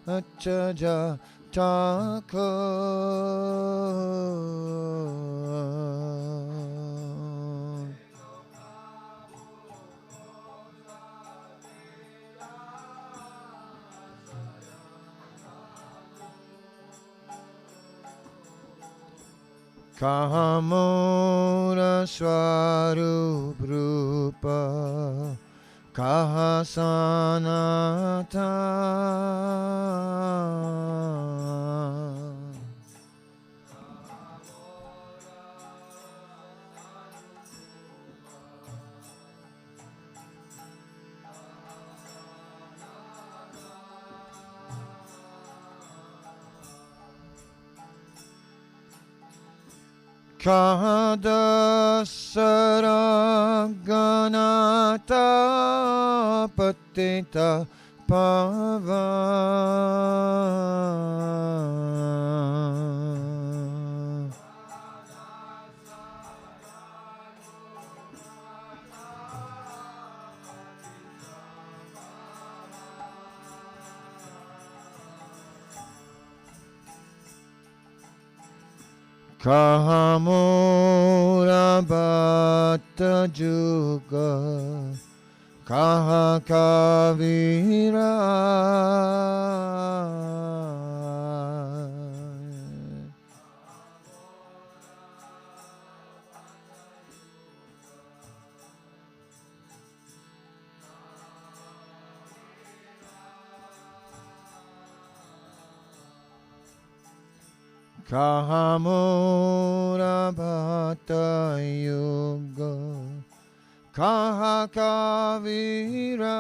Achaja Thakur. Kahamura Swarup Rupa Kahasanata. Kahadasaraganata patita pavan. Kahamura Bhatta Juga Kaha Kavira. Kahamura Bhatta Yuga Kaha Kavira.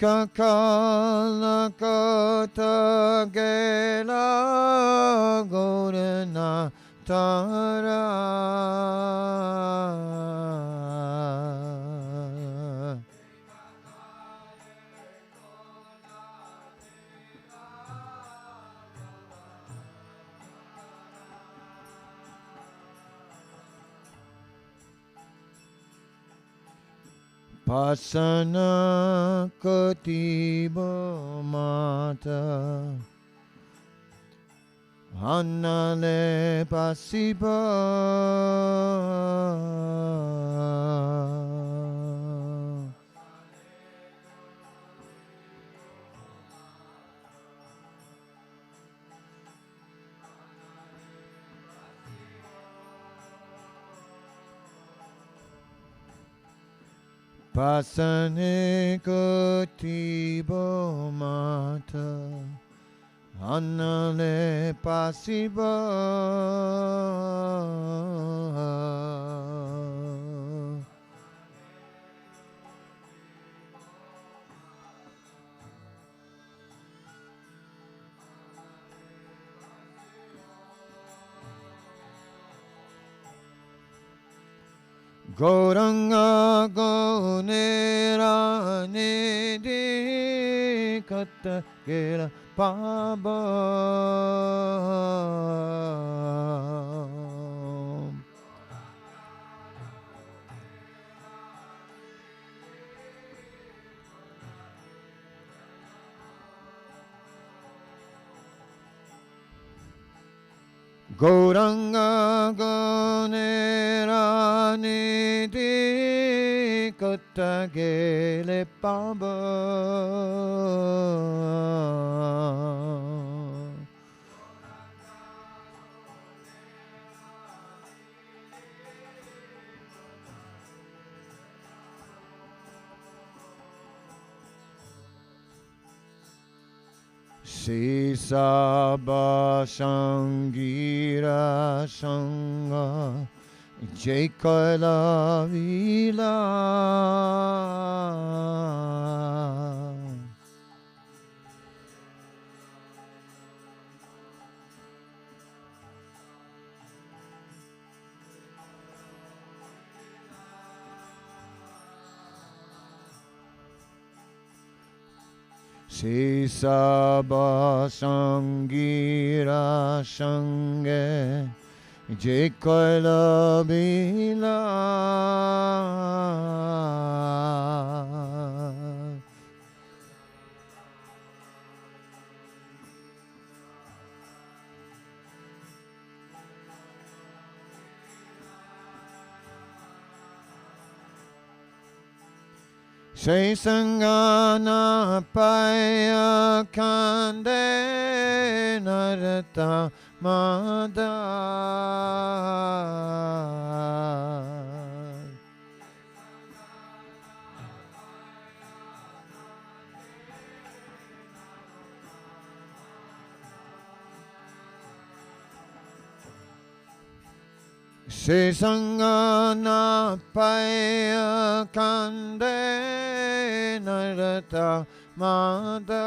Hikakala kata gela gorana tara. Pasana katiba mata Hanale pasiba. Pasane katiba mata Hanale pasiba. Gauranga Gaunera Nidhi Kata Gera Paba. Gauranga Gaunera Nidhi Kata Gele Paba. Sisaba Sangira Sanga Jaikala Vila. Sisaba Sangira Sange Jekoila Bila Shri Sangana Paya Kande Narata Mada Shri Sangana Paya Kande Narata Mada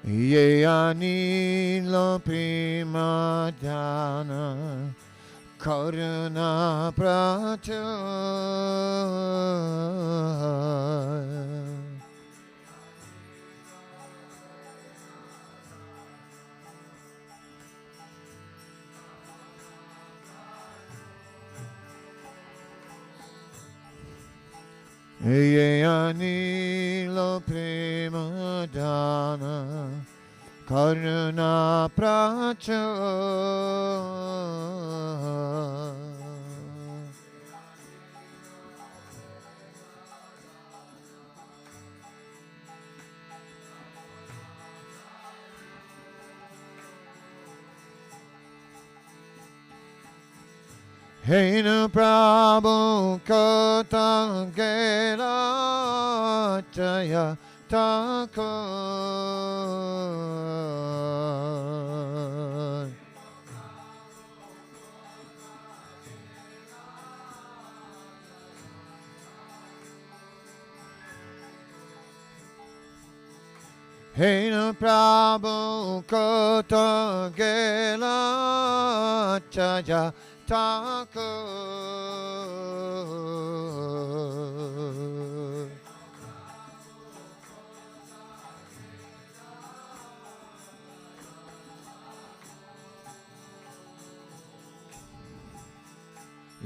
Ye Anila Prima Dana Karuna Pracha Ye Anila Prima Dana Karuna Pracha Hena Prabhu Kata Gela Jaya Thakur Hena Prabhu Kata Gela Jaya Thakur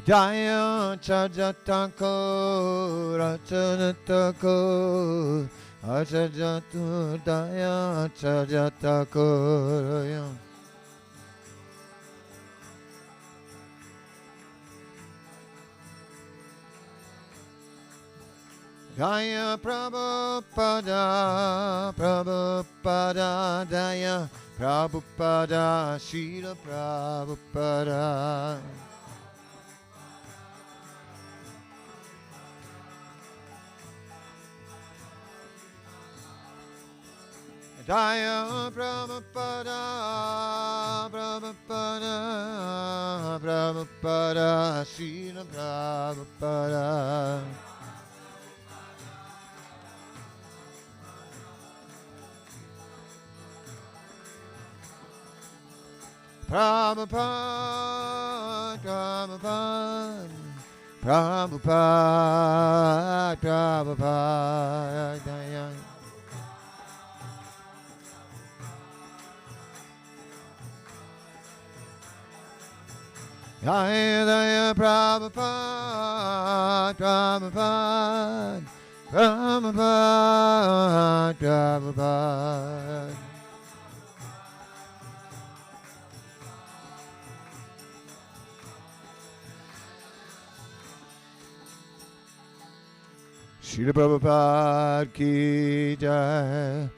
Jaya Chaja Thakur Achana Thakur Achajatu Daya Chaja Thakur Jaya Prabhupada, Prabhupada, Jaya Prabhupada, Srila Prabhupada. Jaya Prabhupada, Prabhupada, Prabhupada, Srila Prabhupada. Prabhupada, Prabhupada, Prabhupada, Prabhupada, Jaya. Jaya Jaya Prabhupada, Prabhupada, Prabhupada, Prabhupada. Srila Prabhupada ki jai.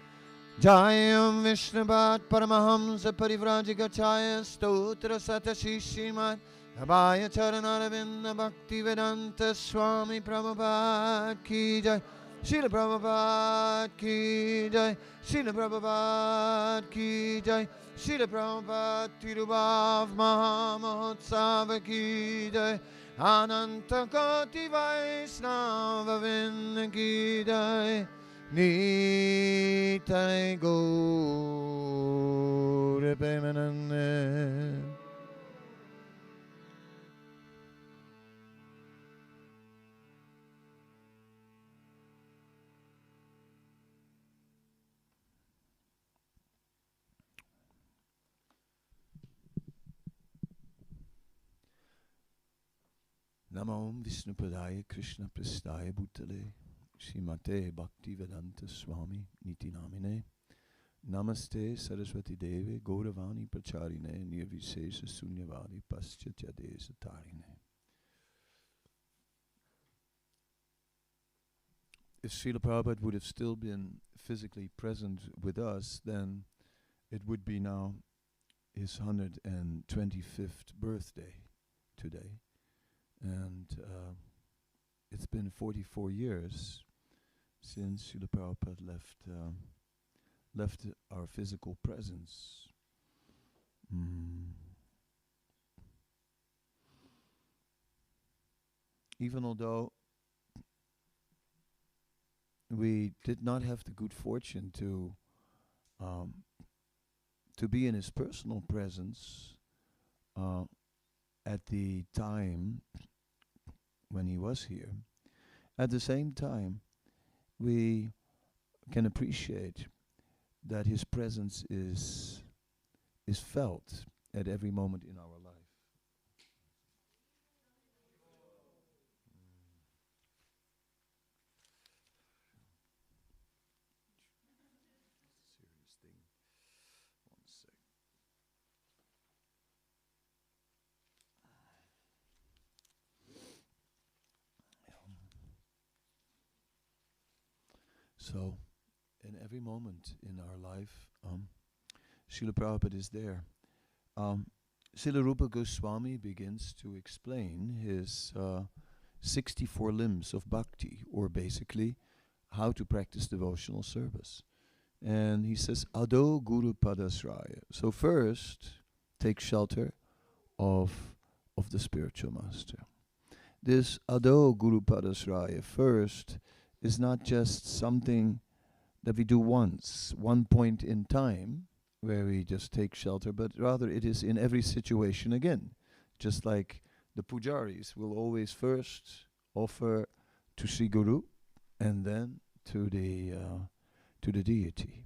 Jayam Vishnupad Paramahamsa Parivrajikachaya Stotra Satashishimat Abhaya Charanaravinda Bhakti Vedanta Swami Prabhupada ki jai. Srila Prabhupada ki jai. Srila Prabhupada ki jai. Srila Prabhupada Tirubhav Mahamahotsava ki jai. Ananta Koti Vaishnava Vrinda ki jai. Nityananda Nitai Gaur Premanande. Namo Vishnupadaya Krishna Prastaya Bhutale Srimate Bhaktivedanta Swami Niti Namine Namaste Saraswati Deve Gauravani Pracharine Nirvisesa Sunyavadi Paschatya Desatarine. If Srila Prabhupada would have still been physically present with us, then it would be now his 125th birthday today. And it's been 44 years since Srila Prabhupada left our physical presence. Even although we did not have the good fortune to be in his personal presence at the time when he was here, at the same time, we can appreciate that his presence is felt at every moment in our life. Serious thing. 1 sec. So, in every moment in our life, Srila Prabhupada is there. Srila Rupa Goswami begins to explain his 64 limbs of bhakti, or basically how to practice devotional service. And he says, Ado Guru Padasraya. So first, take shelter of the spiritual master. This Ado Guru Padasraya first is not just something that we do once, one point in time, where we just take shelter, but rather it is in every situation again. Just like the pujaris will always first offer to Sri Guru and then to the deity.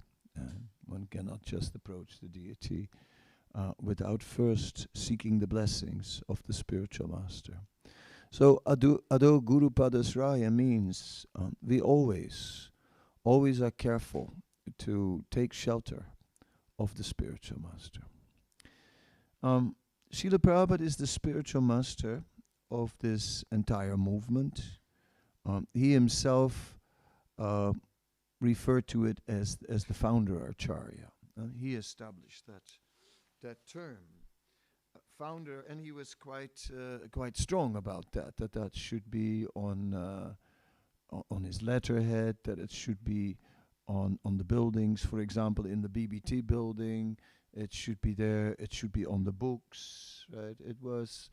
One cannot just approach the deity without first seeking the blessings of the spiritual master. So Ado Guru Padasraya means we always are careful to take shelter of the spiritual master. Srila Prabhupada is the spiritual master of this entire movement. He himself referred to it as the founder Acharya. He established that term. Founder, and he was quite strong about that should be on his letterhead, that it should be on the buildings. For example, in the BBT building, it should be there. It should be on the books, right? It was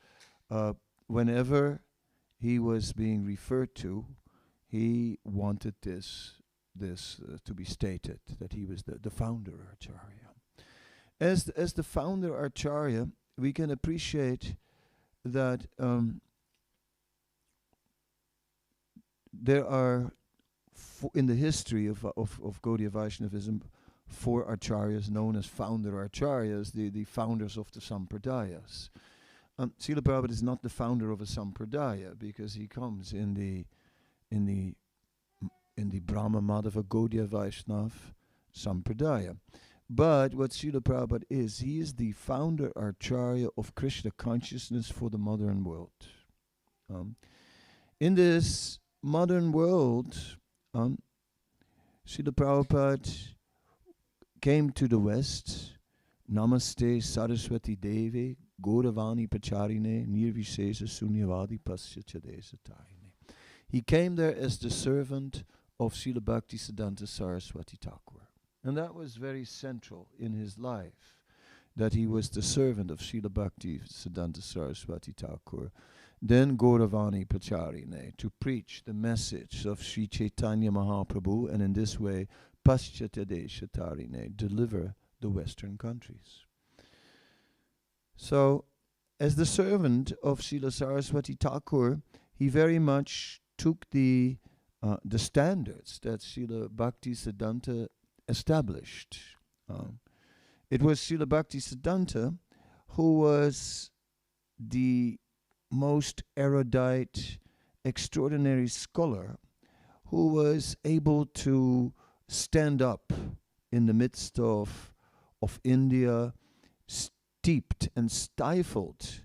whenever he was being referred to, he wanted this to be stated, that he was the founder Acharya. As the founder Acharya, we can appreciate that there are, in the history of Gaudiya Vaishnavism, 4 acharyas known as founder acharyas, the founders of the sampradayas. Srila Prabhupada is not the founder of a sampradaya, because he comes in the Brahma Madhava Gaudiya Vaishnav sampradaya. But what Srila Prabhupada is, he is the founder Acharya of Krishna consciousness for the modern world. In this modern world, Srila Prabhupada came to the West. Namaste Saraswati Devi Gauravani Pacharine Nirvisesa Sunyavadi Paschatya Desatarine. He came there as the servant of Srila Bhaktisiddhanta Saraswati Thakur. And that was very central in his life, that he was the servant of Srila Bhaktisiddhanta Saraswati Thakur, then Gauravani Pacharine, to preach the message of Sri Chaitanya Mahaprabhu, and in this way Paschatadeshatarine, deliver the Western countries. So, as the servant of Srila Saraswati Thakur, he very much took the standards that Srila Bhaktisiddhanta established. It was Srila Bhaktisiddhanta who was the most erudite, extraordinary scholar who was able to stand up in the midst of India, steeped and stifled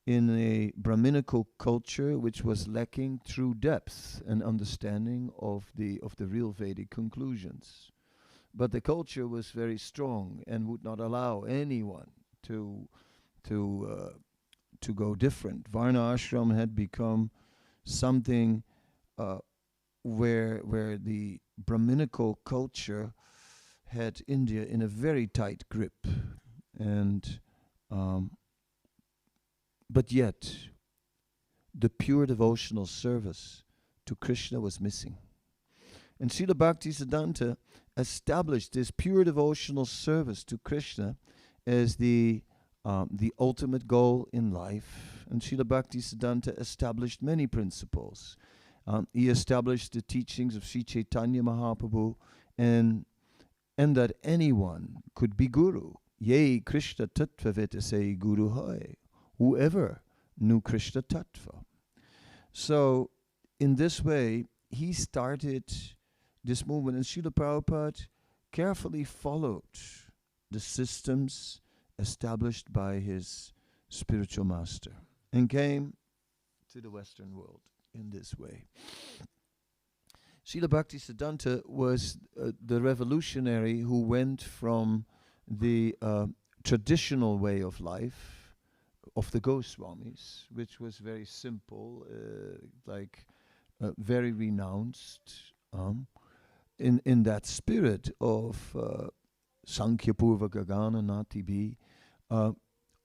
in a Brahminical culture which was lacking true depth and understanding of the real Vedic conclusions. But the culture was very strong and would not allow anyone to go different. Varna ashram had become something where the Brahminical culture had India in a very tight grip, and but yet the pure devotional service to Krishna was missing. And Srila Bhaktisiddhanta established this pure devotional service to Krishna as the ultimate goal in life. And Srila Bhaktisiddhanta established many principles. He established the teachings of Sri Chaitanya Mahaprabhu, and that anyone could be guru. Ye Krishna Tattva Vetasei Guru Hai. Whoever knew Krishna Tattva. So, in this way, he started this movement, and Srila Prabhupada carefully followed the systems established by his spiritual master and came to the Western world in this way. Srila Bhaktisiddhanta was the revolutionary who went from the traditional way of life of the Goswamis, which was very simple, very renounced, in that spirit of Sankhya Purva Gagana Natibi,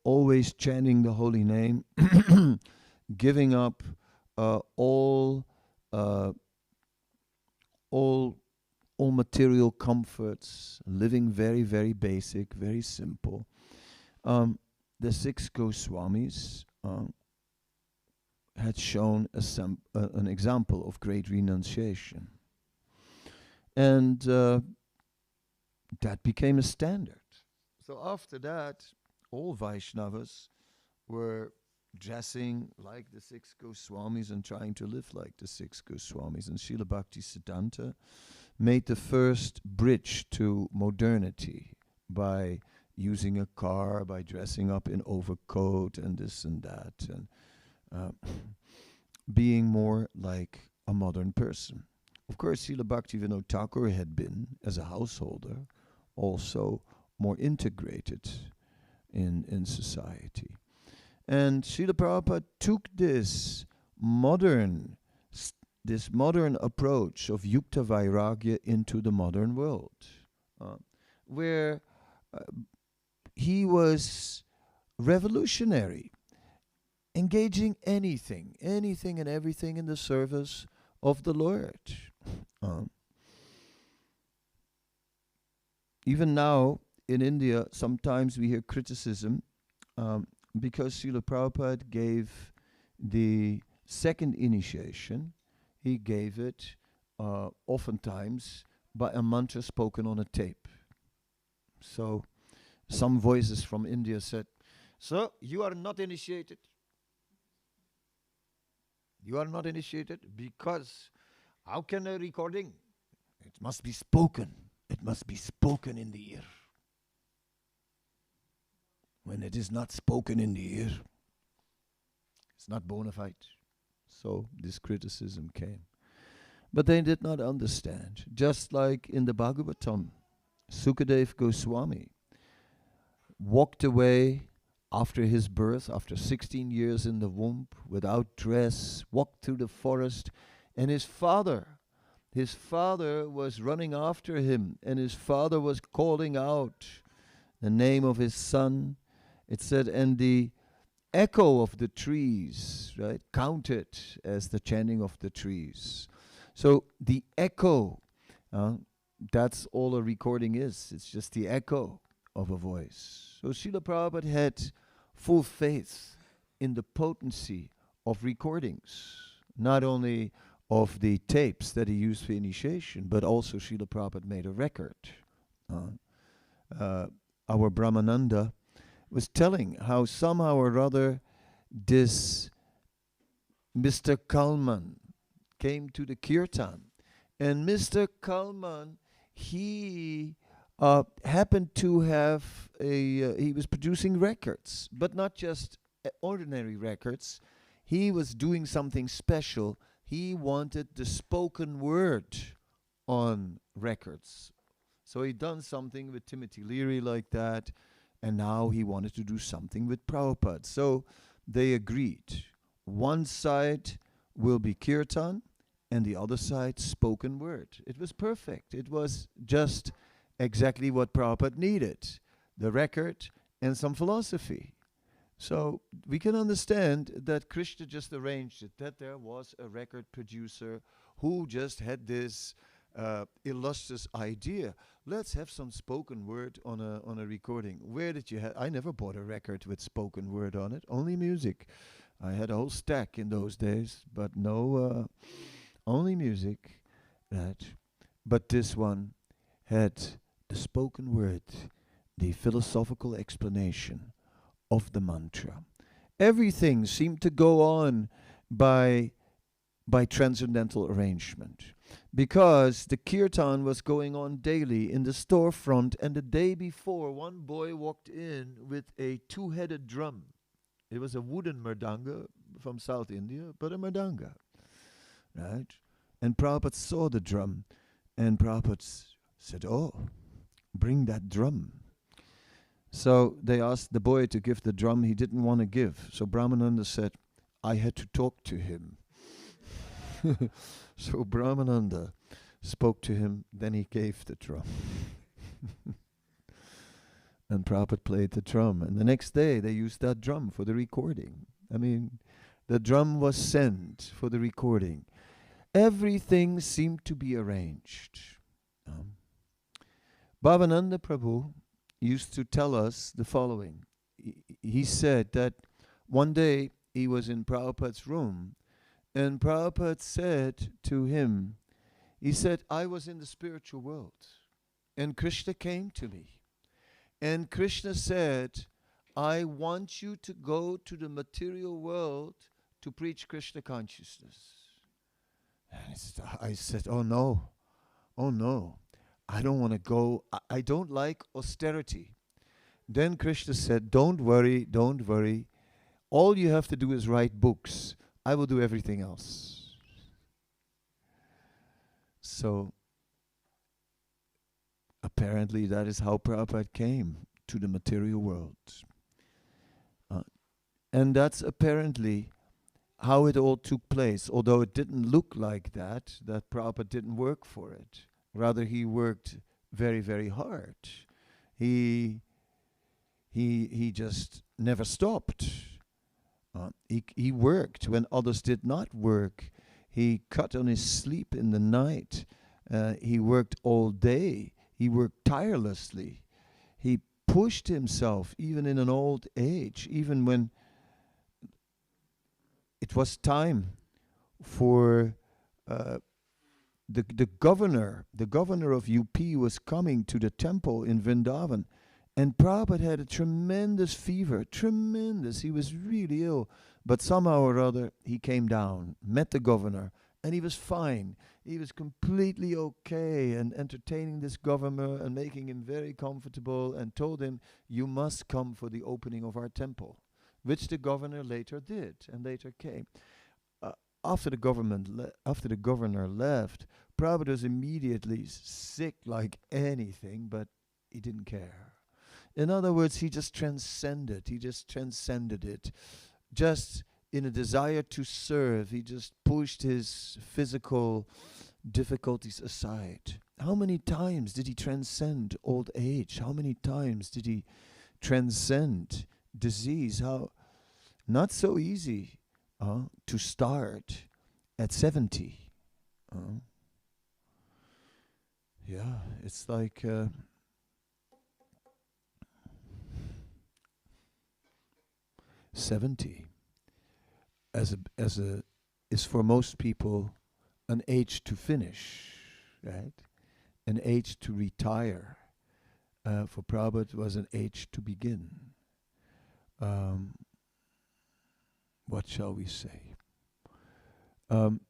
always chanting the holy name, giving up all material comforts, living very, very basic, very simple. The six Goswamis had shown an example of great renunciation. And that became a standard. So after that, all Vaishnavas were dressing like the six Goswamis and trying to live like the six Goswamis. And Srila Bhaktisiddhanta made the first bridge to modernity by using a car, by dressing up in overcoat and this and that, and being more like a modern person. Of course, Srila Bhaktivinoda Thakur had been, as a householder, also more integrated in society. And Srila Prabhupada took this modern approach of Yukta Vairagya into the modern world, where he was revolutionary, engaging anything and everything in the service of the Lord. Even now in India, sometimes we hear criticism because Srila Prabhupada gave the second initiation. He gave it oftentimes by a mantra spoken on a tape. So some voices from India said, "Sir, you are not initiated. You are not initiated because how can a recording? It must be spoken. It must be spoken in the ear. When it is not spoken in the ear, it's not bona fide." So this criticism came. But they did not understand. Just like in the Bhagavatam, Sukadev Goswami walked away after his birth, after 16 years in the womb, without dress, walked through the forest, and his father was running after him, and his father was calling out the name of his son. It said, and the echo of the trees, right, counted as the chanting of the trees. So the echo that's all a recording is. It's just the echo of a voice. So Srila Prabhupada had full faith in the potency of recordings, not only of the tapes that he used for initiation, but also Srila Prabhupada made a record. Our Brahmananda was telling how somehow or other this Mr. Kalman came to the kirtan. And Mr. Kalman, he happened to have he was producing records, but not just ordinary records. He was doing something special. He wanted the spoken word on records. So he done something with Timothy Leary like that, and now he wanted to do something with Prabhupada. So they agreed. One side will be kirtan, and the other side spoken word. It was perfect. It was just exactly what Prabhupada needed, the record and some philosophy. So we can understand that Krishna just arranged it, that there was a record producer who just had this illustrious idea. Let's have some spoken word on a recording. Where did you have? I never bought a record with spoken word on it, only music. I had a whole stack in those days, but no, only music. But this one had the spoken word, the philosophical explanation of the mantra. Everything seemed to go on by transcendental arrangement, because the kirtan was going on daily in the storefront, and the day before, one boy walked in with a two-headed drum. It was a wooden mridanga from South India, but a mridanga, right? And Prabhupada saw the drum, and Prabhupada said, "Oh, bring that drum." So they asked the boy to give the drum. He didn't want to give. So Brahmananda said, "I had to talk to him." So Brahmananda spoke to him, then he gave the drum. And Prabhupada played the drum. And the next day they used that drum for the recording. I mean, the drum was sent for the recording. Everything seemed to be arranged. Bhavananda Prabhu used to tell us the following. He said that one day he was in Prabhupada's room, and Prabhupada said to him, he said, "I was in the spiritual world, and Krishna came to me. And Krishna said, I want you to go to the material world to preach Krishna consciousness." And I said, oh no, I don't want to go. I don't like austerity. Then Krishna said, don't worry. All you have to do is write books. I will do everything else. So apparently that is how Prabhupada came to the material world. And that's apparently how it all took place, although it didn't look like that Prabhupada didn't work for it. Rather, he worked very, very hard. He just never stopped. He worked when others did not work. He cut on his sleep in the night. He worked all day. He worked tirelessly. He pushed himself even in an old age, even when it was time for the governor of UP was coming to the temple in Vrindavan, and Prabhupada had a tremendous fever, tremendous. He was really ill, but somehow or other he came down, met the governor, and he was fine. He was completely okay and entertaining this governor and making him very comfortable, and told him, "You must come for the opening of our temple," which the governor later did and later came. After the governor left, Prabhupada was immediately sick like anything, but he didn't care. In other words, he just transcended it. Just in a desire to serve, he just pushed his physical difficulties aside. How many times did he transcend old age? How many times did he transcend disease? How not so easy to start at 70. Yeah, it's like 70 as a is for most people an age to finish, right? An age to retire. For Prabhupada, it was an age to begin. Um, what shall we say? Um,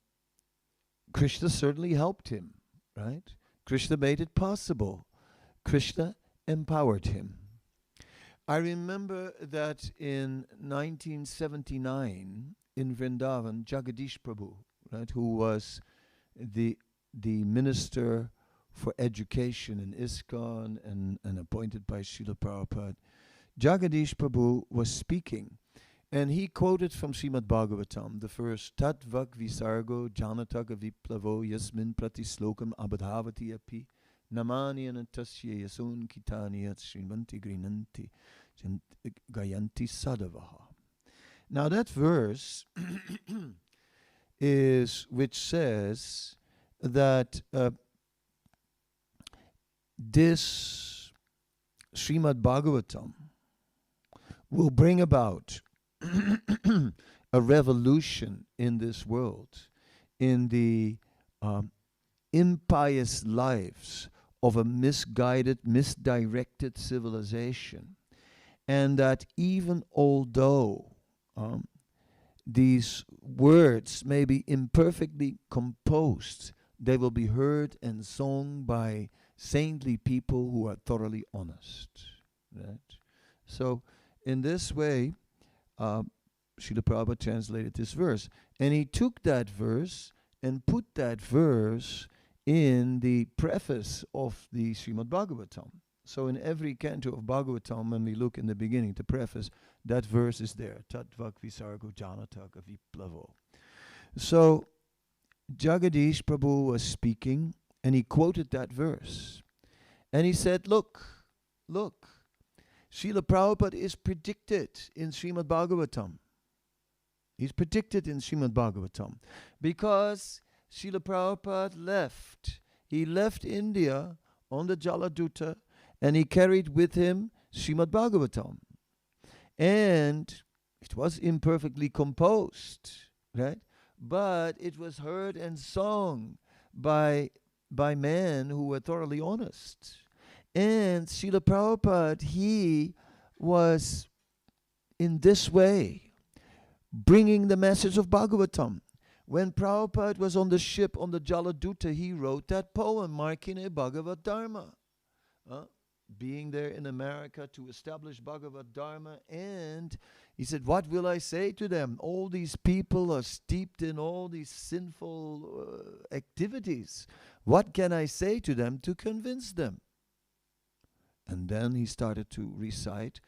Krishna certainly helped him, right? Krishna made it possible. Krishna empowered him. I remember that in 1979 in Vrindavan, Jagadish Prabhu, right, who was the minister for education in ISKCON and appointed by Srila Prabhupada, Jagadish Prabhu was speaking, and he quoted from Srimad Bhagavatam, the first Tat Vak Visargo Janataka Viplavo Yasmin Pratislokam Abadhavati Api Namani Anatasya Yasun Kitani At Srimanti Grinanti Gayanti Sadavaha. Now that verse is which says that this Srimad Bhagavatam will bring about a revolution in this world, in the impious lives of a misguided, misdirected civilization. And that even although these words may be imperfectly composed, they will be heard and sung by saintly people who are thoroughly honest. Right? So, in this way, Srila Prabhupada translated this verse. And he took that verse and put that verse in the preface of the Srimad Bhagavatam. So in every canto of Bhagavatam, when we look in the beginning, the preface, that verse is there. Tatvak Visargo Janataka Viplavo. So Jagadish Prabhu was speaking, and he quoted that verse. And he said, look, Srila Prabhupada is predicted in Srimad Bhagavatam. He's predicted in Srimad Bhagavatam. Because Srila Prabhupada left. He left India on the Jaladuta, and he carried with him Srimad Bhagavatam. And it was imperfectly composed, right? But it was heard and sung by men who were thoroughly honest. And Srila Prabhupada, he was in this way bringing the message of Bhagavatam. When Prabhupada was on the ship on the Jaladuta, he wrote that poem, Markine Bhagavad Dharma. Being there in America to establish Bhagavad Dharma, and he said, what will I say to them? All these people are steeped in all these sinful activities. What can I say to them to convince them? And then he started to recite.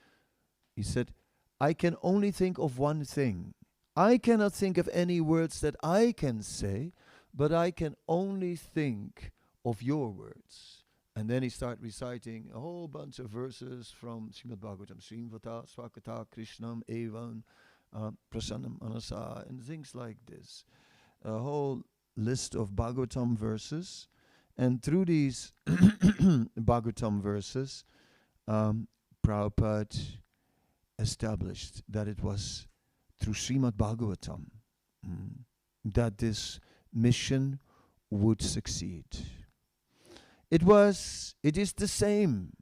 He said, I can only think of one thing. I cannot think of any words that I can say, but I can only think of your words. And then he started reciting a whole bunch of verses from Srimad Bhagavatam. Srimvata, Swakata, Krishnam, Evan, Prasannam, Anasa, and things like this. A whole list of Bhagavatam verses. And through these Bhagavatam verses, Prabhupada established that it was through Srimad Bhagavatam that this mission would succeed. It is the same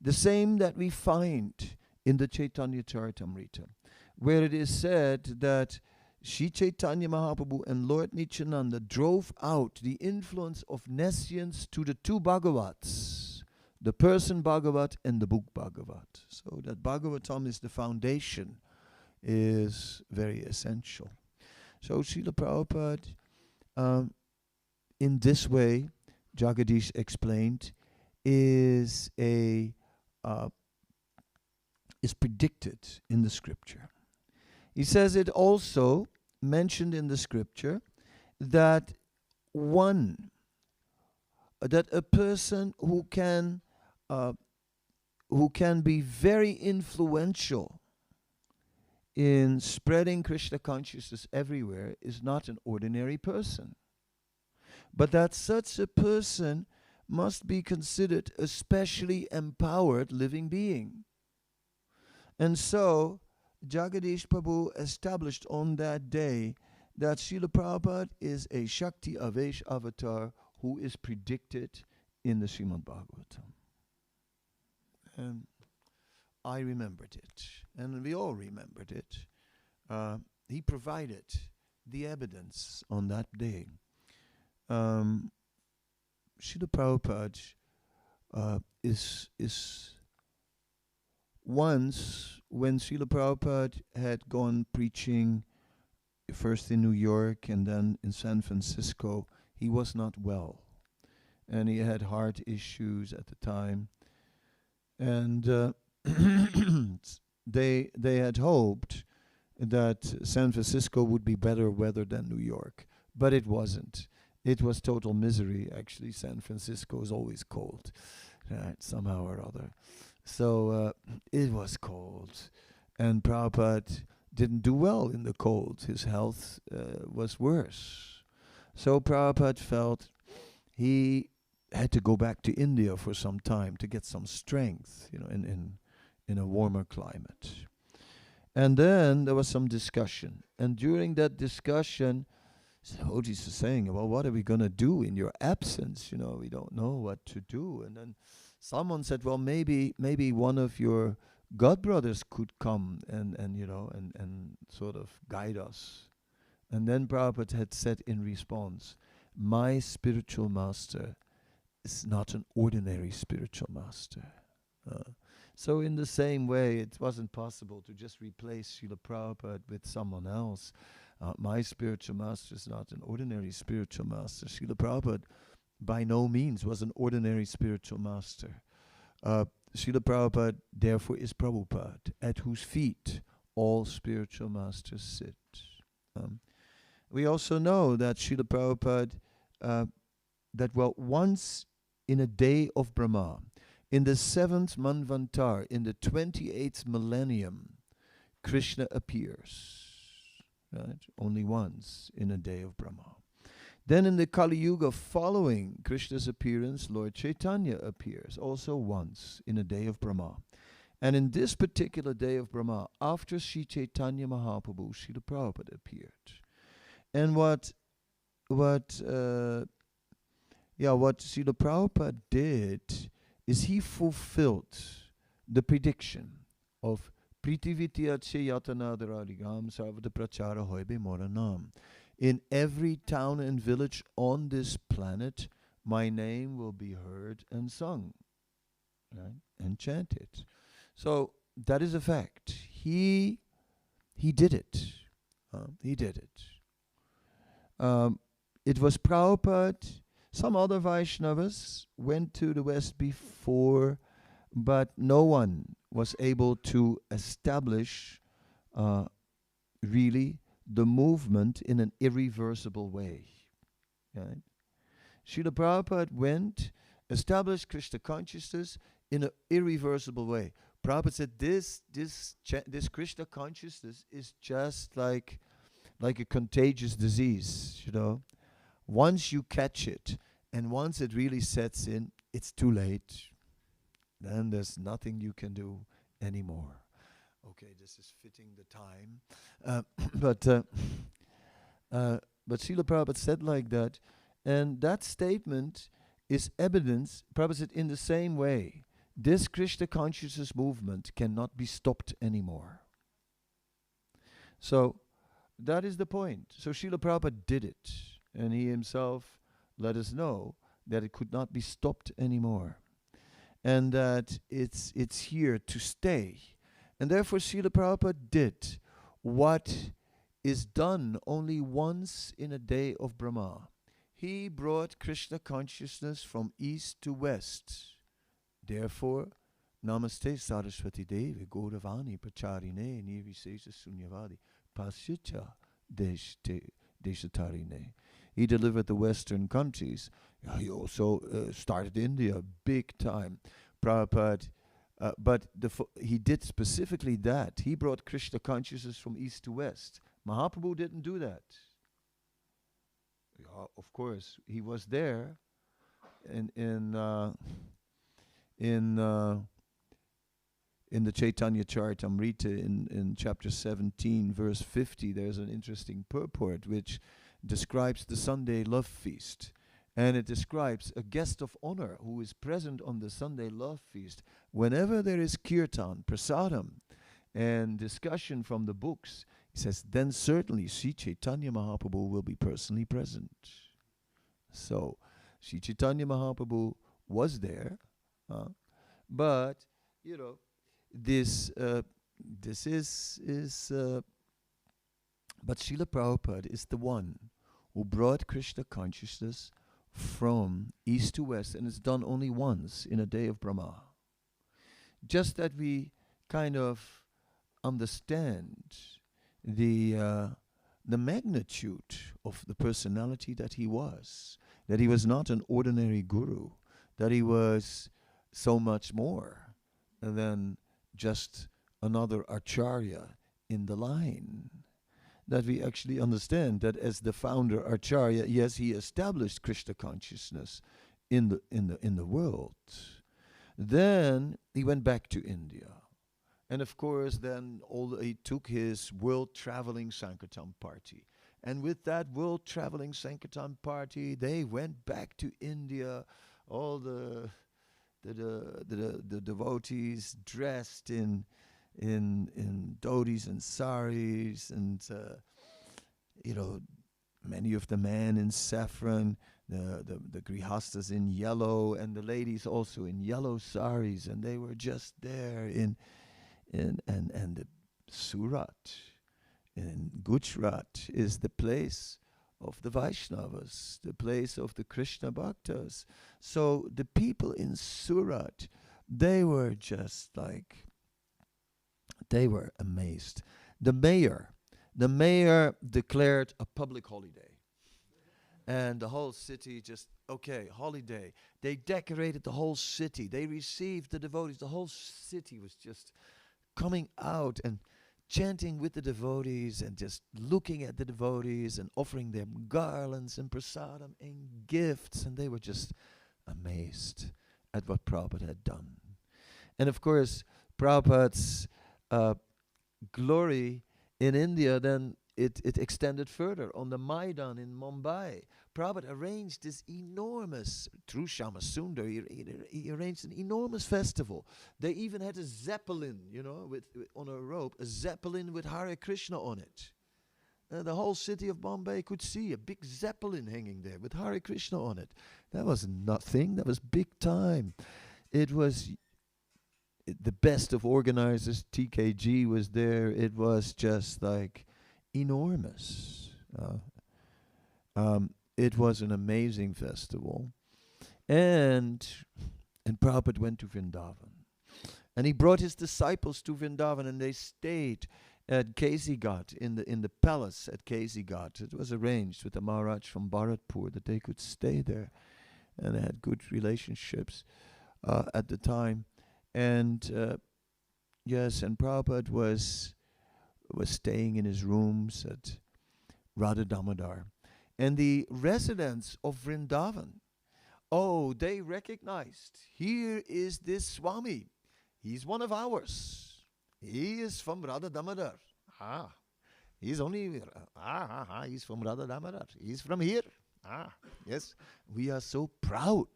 that we find in the Chaitanya Charitamrita, where it is said that Sri Chaitanya Mahaprabhu and Lord Nityananda drove out the influence of nescience to the two Bhagavats, the person Bhagavat and the book Bhagavat. So that Bhagavatam is the foundation, is very essential. So Srila Prabhupada, in this way, Jagadish explained, is predicted in the scripture. He says it also mentioned in the scripture that a person who can be very influential in spreading Krishna consciousness everywhere is not an ordinary person. But that such a person must be considered a specially empowered living being. And so, Jagadish Prabhu established on that day that Srila Prabhupada is a Shakti Avesh avatar who is predicted in the Srimad Bhagavatam. And I remembered it, and we all remembered it. He provided the evidence on that day. Srila Prabhupada is once, when Srila Prabhupada had gone preaching first in New York and then in San Francisco, he was not well. And he had heart issues at the time. And they had hoped that San Francisco would be better weather than New York. But it wasn't. It was total misery. Actually, San Francisco is always cold, right, somehow or other. So it was cold. And Prabhupada didn't do well in the cold. His health was worse. So Prabhupada felt he had to go back to India for some time to get some strength, in a warmer climate. And then there was some discussion. And during that discussion, Hoji's was saying, well, what are we going to do in your absence? We don't know what to do. And then someone said, well, maybe one of your godbrothers could come and sort of guide us. And then Prabhupada had said in response, my spiritual master is not an ordinary spiritual master. So in the same way, it wasn't possible to just replace Srila Prabhupada with someone else. My spiritual master is not an ordinary spiritual master. Srila Prabhupada by no means was an ordinary spiritual master. Srila Prabhupada therefore is Prabhupada, at whose feet all spiritual masters sit. We also know that Srila Prabhupada, once in a day of Brahma, in the 7th Manvantar, in the 28th millennium, Krishna appears. Right? Only once in a day of Brahma. Then in the Kali Yuga following Krishna's appearance, Lord Chaitanya appears, also once in a day of Brahma. And in this particular day of Brahma, after Sri Chaitanya Mahaprabhu, Srila Prabhupada appeared. And what Srila Prabhupada did is he fulfilled the prediction of Prithivityache Yatanadhararigam Sarvata Prachara Hoibe Moranam. In every town and village on this planet, my name will be heard and sung, right, and chanted. So that is a fact. He did it. He did it. It was Prabhupada. Some other Vaishnavas went to the West before, but no one was able to establish really the movement in an irreversible way. Right? Srila Prabhupada went, established Krishna consciousness in an irreversible way. Prabhupada said this Krishna consciousness is just like a contagious disease, Once you catch it, and once it really sets in, it's too late. Then there's nothing you can do anymore. Okay, this is fitting the time. But Srila Prabhupada said like that, and that statement is evidence. Prabhupada said in the same way, this Krishna consciousness movement cannot be stopped anymore. So that is the point. So Srila Prabhupada did it, and he himself let us know that it could not be stopped anymore, and that it's here to stay. And therefore Srila Prabhupada did what is done only once in a day of Brahma. He brought Krishna consciousness from east to west. Therefore, Namaste Saraswati Devi Gauravani Pracharine Nirvisesa Sunyavadi Pasyacha Deshatarine. He delivered the Western countries. He also started India big time. Prabhupada, but he did specifically that. He brought Krishna consciousness from east to west. Mahaprabhu didn't do that. Yeah, of course, he was there, in in uh, in uh, in the Chaitanya Charitamrita in chapter 17, verse 50, there's an interesting purport which describes the Sunday love feast. And it describes a guest of honor who is present on the Sunday love feast. Whenever there is kirtan, prasadam, and discussion from the books, he says, then certainly Sri Chaitanya Mahaprabhu will be personally present. So, Sri Chaitanya Mahaprabhu was there, but, you know, this is but Srila Prabhupada is the one who brought Krishna consciousness from east to west, and it's done only once in a day of Brahma. Just that we kind of understand the magnitude of the personality that he was not an ordinary guru, that he was so much more than just another acharya in the line. That we actually understand that as the founder acharya, yes, he established Krishna consciousness in the world. Then he went back to India. And of course, then he took his world traveling Sankirtan party. And with that world traveling Sankirtan party, they went back to India. All the devotees dressed in dhotis and saris, and many of the men in saffron, the grihastas in yellow, and the ladies also in yellow saris, and they were just there and the Surat in Gujarat is the place of the Vaishnavas, the place of the Krishna Bhaktas. So the people in Surat, they were just like, they were amazed. The mayor declared a public holiday. And the whole city just, okay, holiday. They decorated the whole city. They received the devotees. The whole city was just coming out and chanting with the devotees and just looking at the devotees and offering them garlands and prasadam and gifts. And they were just amazed at what Prabhupada had done. And of course, Prabhupada's glory in India, then it extended further on the Maidan in Mumbai. Prabhupada arranged this enormous, through Shama Sundar, he arranged an enormous festival. They even had a zeppelin, with on a rope, a zeppelin with Hare Krishna on it. The whole city of Bombay could see a big zeppelin hanging there with Hare Krishna on it. That was nothing, that was big time. It was the best of organizers. TKG was there. It was just like enormous. It was an amazing festival. And Prabhupada went to Vrindavan. And he brought his disciples to Vrindavan, and they stayed at Kesighat, in the palace at Kesighat. It was arranged with the Maharaj from Bharatpur that they could stay there. And they had good relationships at the time. And yes, and Prabhupada was staying in his rooms at Radha Damodar. And the residents of Vrindavan, they recognized, here is this Swami. He's one of ours. He is from Radha Damodar. He's only, he's from Radha Damodar. He's from here. Yes, we are so proud.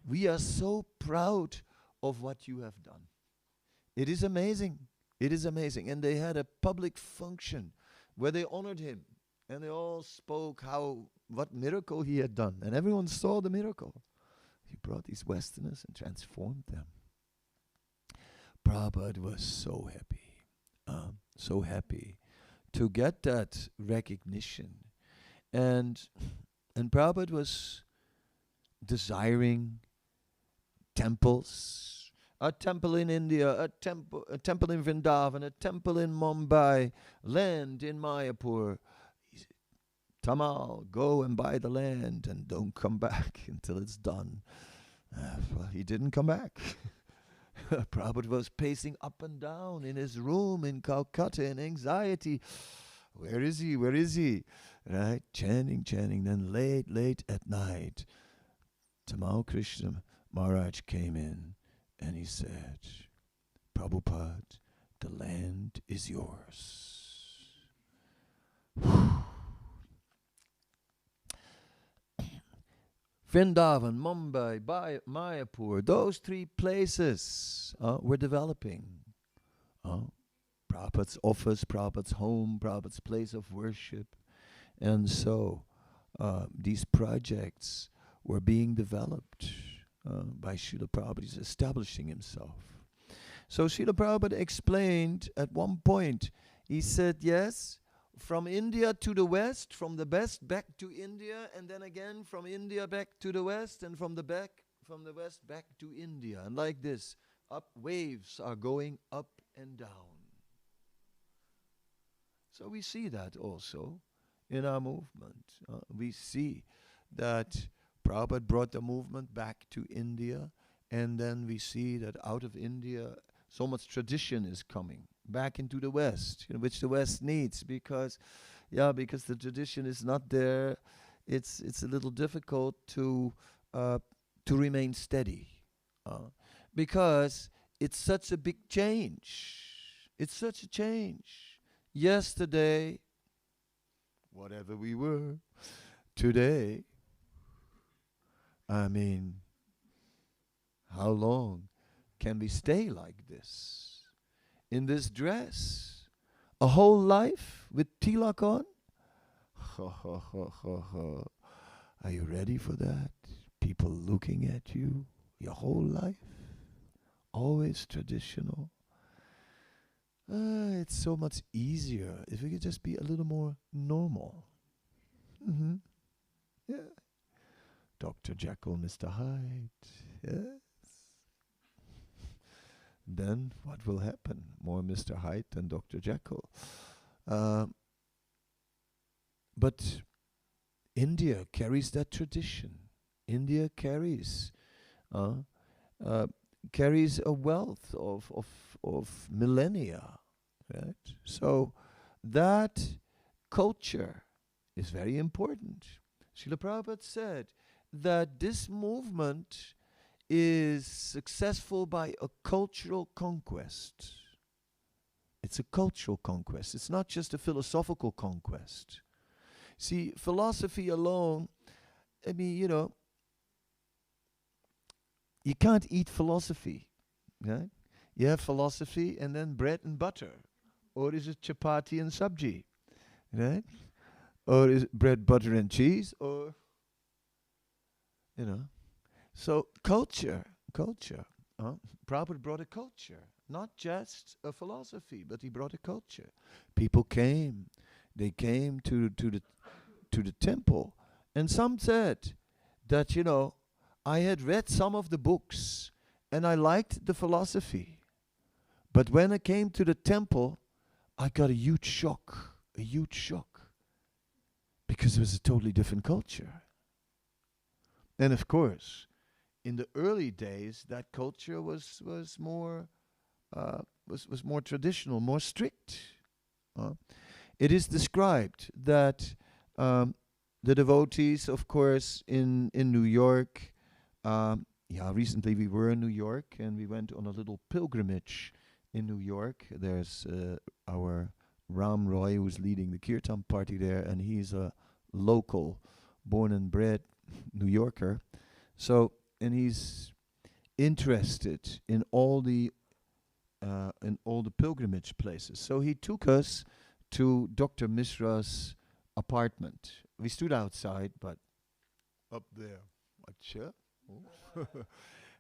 We are so proud of what you have done. It is amazing. It is amazing. And they had a public function where they honored him. And they all spoke what miracle he had done. And everyone saw the miracle. He brought these Westerners and transformed them. Prabhupada was so happy to get that recognition. And Prabhupada was desiring temples, a temple in India, a temple in Vrindavan, a temple in Mumbai, land in Mayapur. Tamal, go and buy the land and don't come back until it's done. Well, he didn't come back. Prabhupada was pacing up and down in his room in Calcutta in anxiety. Where is he? Where is he? Right? Chanting. Then late at night, Tamal Krishna Maharaj came in and he said, Prabhupada, the land is yours. Vrindavan, Mumbai, Mayapur, those three places were developing. Prabhupada's office, Prabhupada's home, Prabhupada's place of worship. And so these projects were being developed by Srila Prabhupada. He's establishing himself. So Srila Prabhupada explained at one point, he said, yes, from India to the West, from the West back to India, and then again from India back to the West, and from the West back to India. And like this, waves are going up and down. So we see that also in our movement. We see that Prabhupada brought the movement back to India, and then we see that out of India so much tradition is coming back into the West, which the West needs, because the tradition is not there. It's a little difficult to remain steady, because it's such a big change. It's such a change. Yesterday, whatever we were, today, I mean, how long can we stay like this? In this dress? A whole life with tilak on? Are you ready for that? People looking at you your whole life? Always traditional. It's so much easier if we could just be a little more normal. Mm-hmm. Yeah. Dr. Jekyll, Mr. Hyde. Yes. Then what will happen? More Mr. Hyde than Dr. Jekyll. But India carries that tradition. India carries a wealth of millennia, right? So that culture is very important. Srila Prabhupada said that this movement is successful by a cultural conquest. It's a cultural conquest. It's not just a philosophical conquest. See, philosophy alone, I mean, you can't eat philosophy, right? You have philosophy and then bread and butter. Or is it chapati and sabji, right? Or is it bread, butter and cheese? Or, So culture. Prabhupada brought a culture, not just a philosophy, but he brought a culture. People came. They came to the temple. And some said that, I had read some of the books and I liked the philosophy. But when I came to the temple, I got a huge shock. Because it was a totally different culture. And of course, in the early days, that culture was more traditional, more strict. It is described that the devotees, of course, in New York. Recently we were in New York and we went on a little pilgrimage in New York. There's our Ram Roy who's leading the Kirtan party there, and he's a local, born and bred New Yorker. So, and he's interested in all the pilgrimage places. So he took us to Dr. Mishra's apartment. We stood outside, but up there,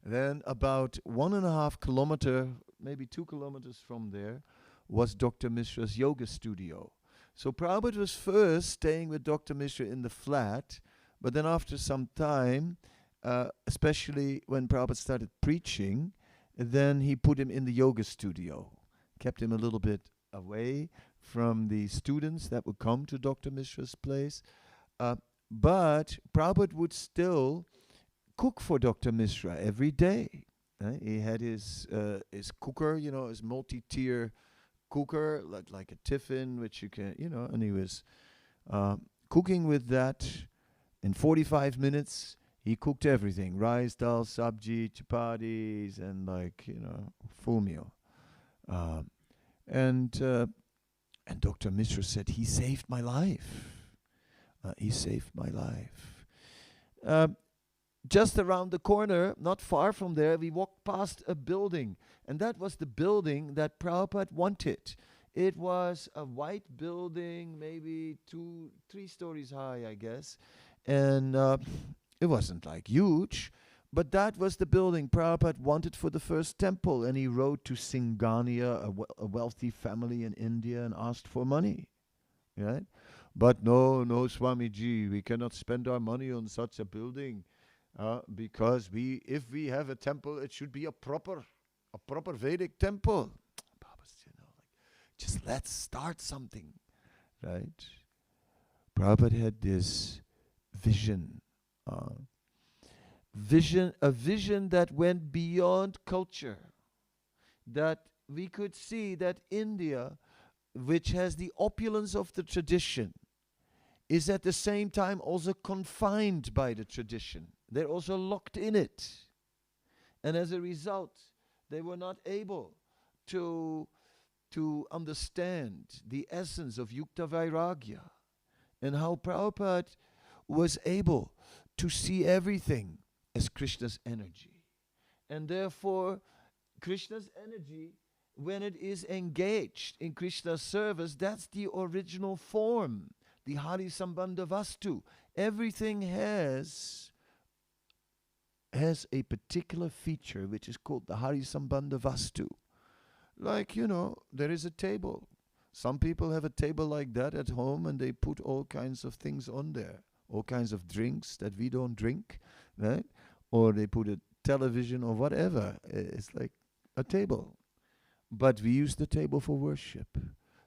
then about 1.5 kilometer, maybe 2 kilometers from there, was Dr. Mishra's yoga studio. So Prabhupada was first staying with Dr. Mishra in the flat, but then after some time, especially when Prabhupada started preaching, then he put him in the yoga studio, kept him a little bit away from the students that would come to Dr. Mishra's place. But Prabhupada would still cook for Dr. Mishra every day. He had his cooker, his multi-tier cooker, like a tiffin, which you can, and he was cooking with that. In 45 minutes, He cooked everything: rice, dal, sabji, chapatis, and full meal. Um, and and Dr. Mishra said, he saved my life. He saved my life. Just around the corner, not far from there, we walked past a building. And that was the building that Prabhupada wanted. It was a white building, maybe 3 stories high, I guess. And it wasn't like huge, but that was the building Prabhupada wanted for the first temple. And he wrote to Singhania, a wealthy family in India, and asked for money. Right? But no, Swamiji, we cannot spend our money on such a building. Because if we have a temple, it should be a proper Vedic temple. Just let's start something, right? Prabhupada had this vision, a vision that went beyond culture, that we could see that India, which has the opulence of the tradition, is at the same time also confined by the tradition. They're also locked in it. And as a result, they were not able to understand the essence of Yukta Vairagya, and how Prabhupada was able to see everything as Krishna's energy. And therefore, Krishna's energy, when it is engaged in Krishna's service, that's the original form, the Hari Sambandha Vastu. Everything has a particular feature which is called the Hari Sambandha Vastu. Like, there is a table. Some people have a table like that at home, and they put all kinds of things on there, all kinds of drinks that we don't drink, right? Or they put a television or whatever. It's like a table. But we use the table for worship.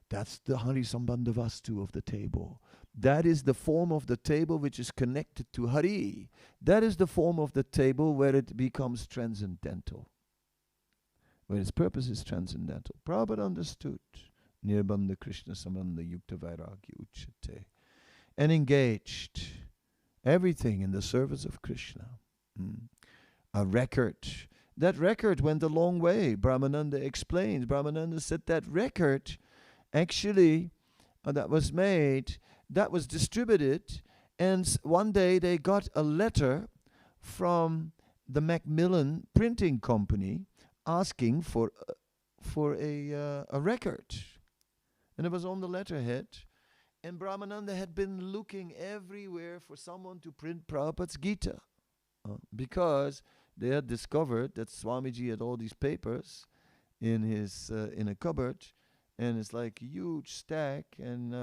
That's the Hari Sambandha Vastu of the table. That is the form of the table which is connected to Hari. That is the form of the table where it becomes transcendental, where its purpose is transcendental. Prabhupada understood Nirbandha Krishna Sambandha Yukta Vairagya Uchate, and engaged everything in the service of Krishna. A record. That record went a long way. Brahmananda explains. Brahmananda said that record actually that was made, that was distributed, and one day they got a letter from the Macmillan printing company asking for a record. And it was on the letterhead. And Brahmananda had been looking everywhere for someone to print Prabhupada's Gita. Because they had discovered that Swamiji had all these papers in his in a cupboard, and it's like a huge stack, and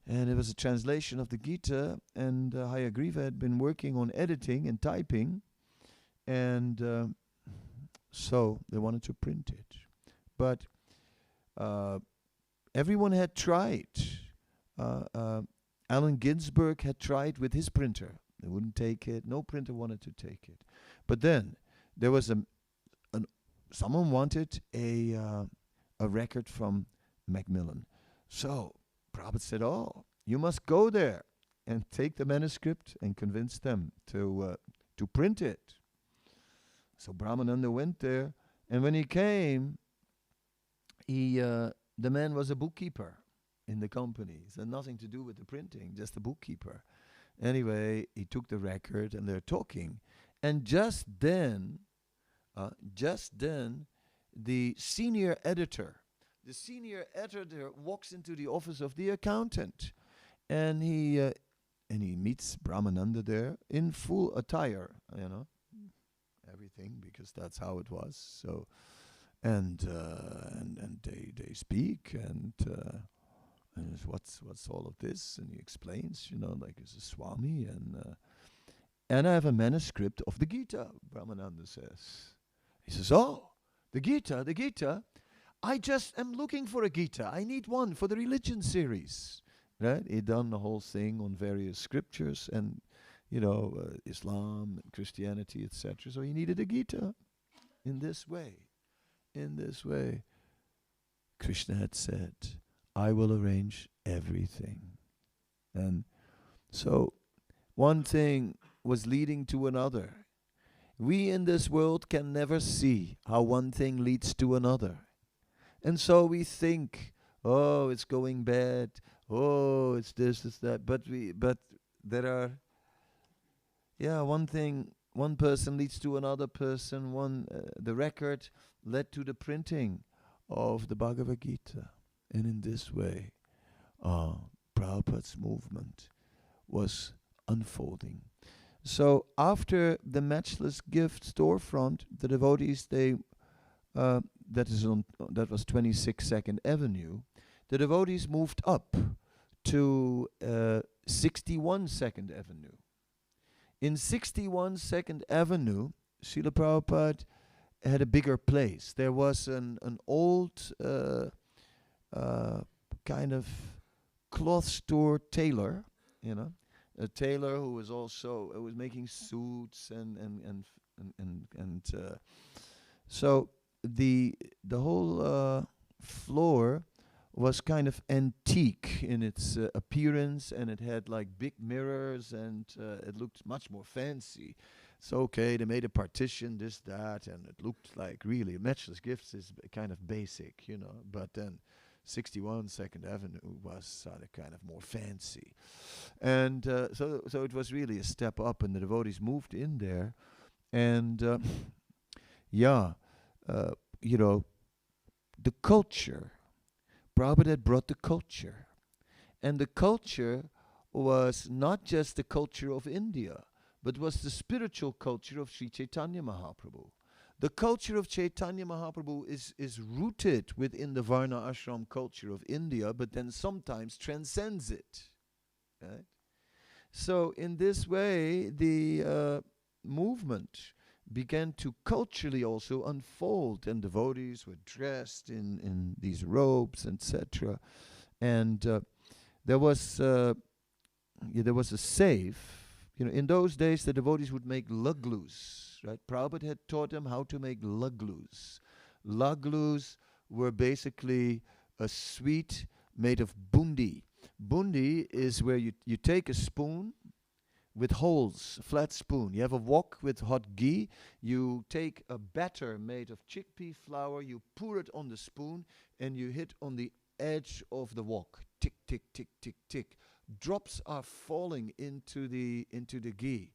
it was a translation of the Gita, and Hayagriva had been working on editing and typing, and so they wanted to print it. But everyone had tried. Allen Ginsberg had tried with his printer. They wouldn't take it. No printer wanted to take it. But then there was someone wanted a record from Macmillan. So Prabhupada said, "Oh, you must go there and take the manuscript and convince them to print it." So Brahmananda went there, and when he came, the man was a bookkeeper in the company. It had nothing to do with the printing, just a bookkeeper. Anyway, he took the record, and they're talking, and just then, the senior editor walks into the office of the accountant, and he meets Brahmananda there in full attire, everything, because that's how it was. So, and they speak, and what's all of this? And he explains, like it's a Swami, and I have a manuscript of the Gita, Brahmananda says. He says, "Oh, the Gita, I just am looking for a Gita. I need one for the religion series." Right? He'd done the whole thing on various scriptures and, Islam and Christianity, etc. So he needed a Gita in this way. Krishna had said, "I will arrange everything." And so One thing was leading to another. We in this world can never see how one thing leads to another. And so we think, oh, it's going bad. Oh, it's this, it's that. But there are, yeah, one thing, one person leads to another person. The record led to the printing of the Bhagavad Gita. And in this way, Prabhupada's movement was unfolding. So after the Matchless Gift storefront, the devotees, that was 26 Second Avenue, the devotees moved up to 61 Second Avenue. In 61 Second Avenue, Srila Prabhupada had a bigger place. There was an old kind of cloth store tailor, a tailor who was also was making suits and so the whole floor was kind of antique in its appearance, and it had like big mirrors, and it looked much more fancy. So okay, they made a partition, this, that, and it looked like really Matchless Gifts is kind of basic, but then 61 Second Avenue was kind of more fancy. And so it was really a step up, and the devotees moved in there. And the culture, Prabhupada had brought the culture. And the culture was not just the culture of India, but was the spiritual culture of Sri Chaitanya Mahaprabhu. The culture of Chaitanya Mahaprabhu is rooted within the Varna Ashram culture of India, but then sometimes transcends it. Right? So in this way, the movement began to culturally also unfold, and devotees were dressed in these robes, etc. And there was a safe. In those days, the devotees would make laglus, right? Prabhupada had taught them how to make laglus. Laglus were basically a sweet made of bundi. Bundi is where you take a spoon with holes, a flat spoon. You have a wok with hot ghee. You take a batter made of chickpea flour. You pour it on the spoon, and you hit on the edge of the wok. Tick, tick, tick, tick, tick. Drops are falling into the ghee.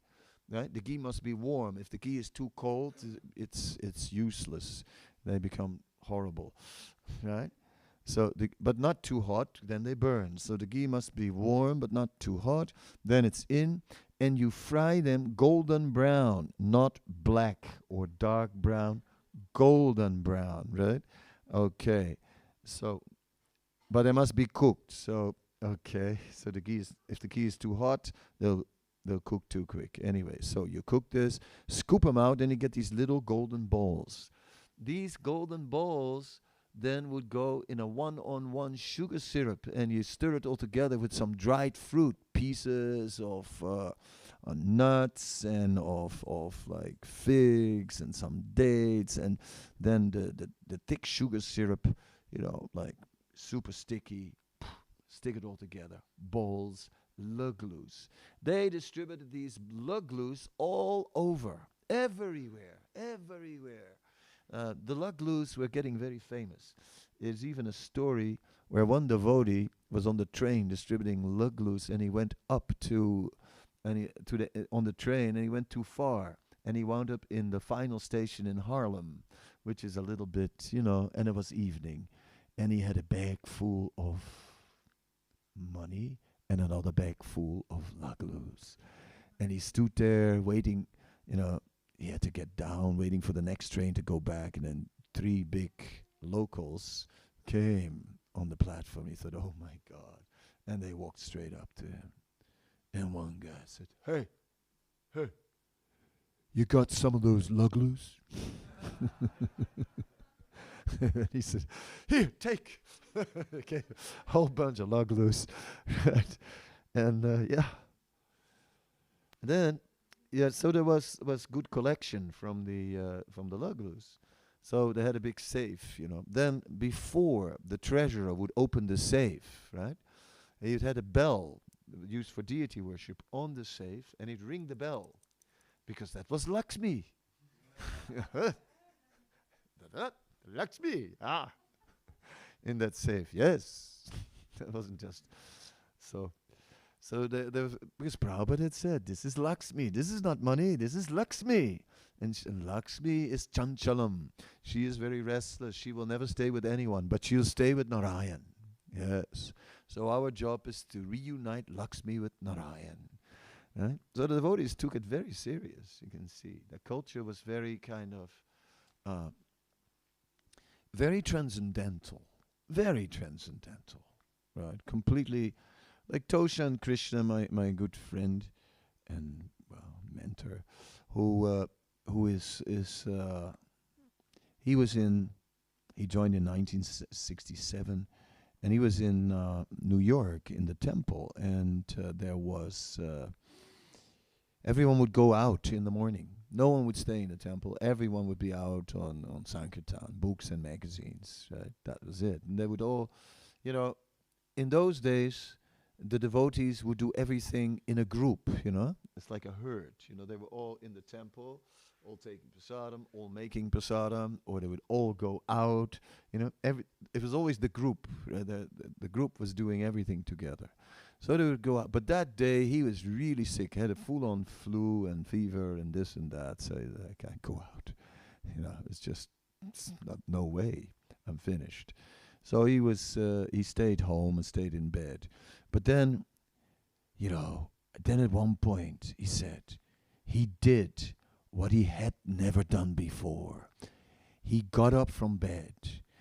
Right? The ghee must be warm. If the ghee is too cold, it's useless. They become horrible, right? So, but not too hot, then they burn. So the ghee must be warm, but not too hot. Then it's in, and you fry them golden brown, not black or dark brown, golden brown, right? Okay. So, but they must be cooked. So, okay. So if the ghee is too hot, they'll cook too quick. Anyway, so you cook this, scoop them out, and you get these little golden balls. These golden balls then would go in a 1-on-1 sugar syrup, and you stir it all together with some dried fruit, pieces of nuts and of like figs and some dates, and then the thick sugar syrup, like super sticky. Stick it all together. Balls, laglus. They distributed these laglus all over, everywhere. The laglus were getting very famous. There's even a story where one devotee was on the train distributing laglus, and he went up on the train, and he went too far, and he wound up in the final station in Harlem, which is a little bit, and it was evening, and he had a bag full of money and another bag full of laglus, and he stood there waiting. He had to get down, waiting for the next train to go back, and then 3 big locals came on the platform. He thought, oh my God. And they walked straight up to him. And one guy said, hey, you got some of those laglus? And he said, here, take. Okay, a whole bunch of laglus. Right? And then, so there was good collection from the laglus. So they had a big safe, Then before the treasurer would open the safe, right, he had a bell used for deity worship, on the safe, and he'd ring the bell because that was Lakshmi. Lakshmi, in that safe, yes. That wasn't just so. So because Prabhupada had said, this is Lakshmi, this is not money, this is Lakshmi. And Lakshmi is chanchalam. She is very restless. She will never stay with anyone, but she'll stay with Narayan. Yes. So our job is to reunite Lakshmi with Narayan. Right? So the devotees took it very serious, you can see. The culture was very kind of, very transcendental. Very transcendental. Right? Completely. Like Toshan Krishna, my good friend and mentor, who he joined in 1967, and he was in New York in the temple, and there was everyone would go out in the morning. No one would stay in the temple. Everyone would be out on Sankirtan, books and magazines. Right? That was it, and they would all, in those days, the devotees would do everything in a group, It's like a herd, They were all in the temple, all taking prasadam, all making prasadam, or they would all go out, It was always the group. The group was doing everything together. So they would go out. But that day, he was really sick, had a full-on flu and fever and this and that. So he said, I can't go out. It's not, no way. I'm finished. So he stayed home and stayed in bed. But then, then at one point he said he did what he had never done before. He got up from bed.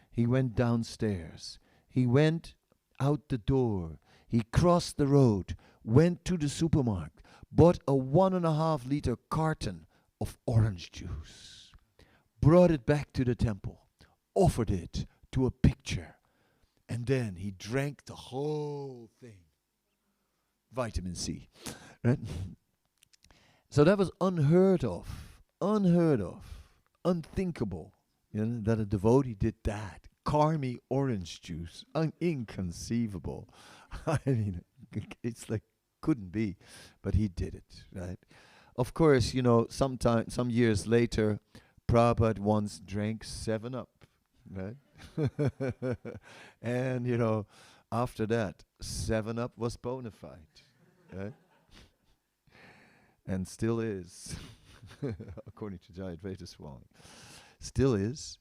He went downstairs. He went out the door. He crossed the road, went to the supermarket, bought a 1.5 liter carton of orange juice, brought it back to the temple, offered it to a picture, and then he drank the whole thing. Vitamin C, right? So that was unheard of, unthinkable, that a devotee did that. Karmi orange juice, inconceivable. I mean, it's like, couldn't be, but he did it, right? Of course, some years later, Prabhupada once drank 7-Up, right? And, after that, 7-Up was bona fide, right? And still is, according to Jayadvaita Swami. Still is.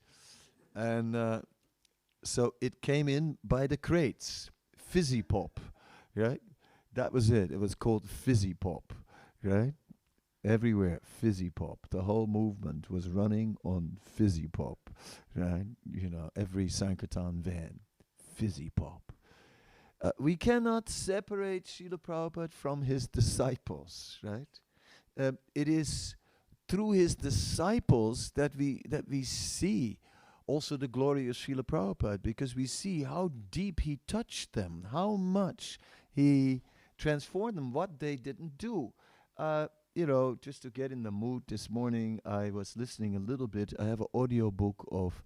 And so it came in by the crates, fizzy pop, right? That was it. It was called fizzy pop, right? Everywhere, fizzy pop. The whole movement was running on fizzy pop, right? Every Sankirtan van, fizzy pop. We cannot separate Srila Prabhupada from his disciples, right? It is through his disciples that we see also the glory of Srila Prabhupada, because we see how deep he touched them, how much he transformed them, what they didn't do. Just to get in the mood this morning, I was listening a little bit. I have an audio book of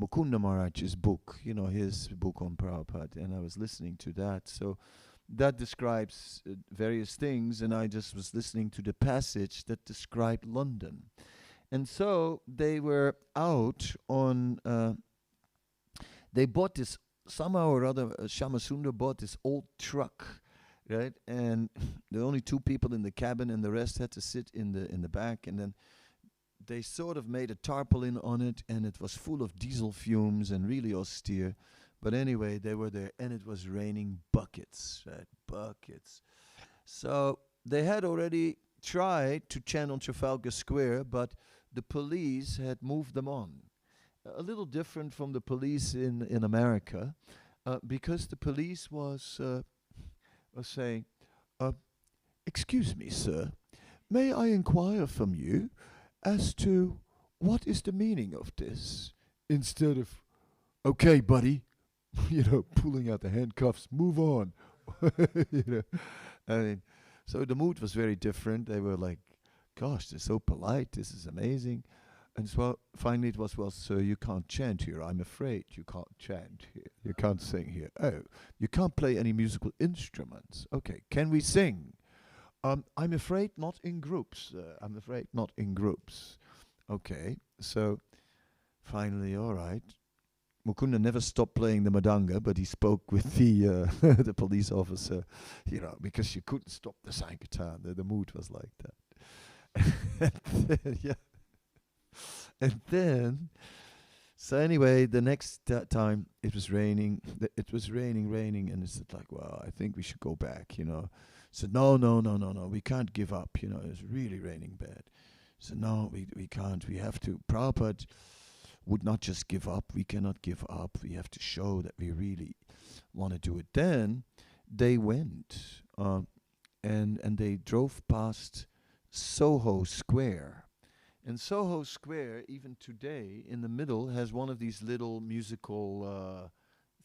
Mukunda Maharaj's book, his book on Prabhupada, and I was listening to that. So that describes various things, and I just was listening to the passage that described London. And so they were out on, they bought this, somehow or other, Shamasundar bought this old truck, right? And there were only 2 people in the cabin, and the rest had to sit in the back. And then they sort of made a tarpaulin on it, and it was full of diesel fumes and really austere. But anyway, they were there, and it was raining buckets, right? Buckets. So they had already tried to chant on Trafalgar Square, but the police had moved them on. A little different from the police in America, because the police was saying, "Excuse me, sir, may I inquire from you as to what is the meaning of this?" Instead of, "Okay, buddy," pulling out the handcuffs, "move on." I mean, so the mood was very different. They were like, "Gosh, they're so polite. This is amazing." And so finally it was, well, sir, you can't chant here. I'm afraid you can't chant here. You can't sing here. Oh, you can't play any musical instruments. Okay, can we sing? I'm afraid not in groups. I'm afraid not in groups. Okay, so finally, all right. Mukunda never stopped playing the madanga, but he spoke with the the police officer, because you couldn't stop the Sankirtan. The mood was like that. And then, yeah. And then, so anyway, the next time it was raining. It was raining, and it's like, well, I think we should go back. Said, no, no, no, no, no, we can't give up. It's really raining bad. So no, we can't. We have to. Prabhupada would not just give up. We cannot give up. We have to show that we really want to do it. Then they went, and they drove past Soho Square. And Soho Square, even today, in the middle, has one of these little musical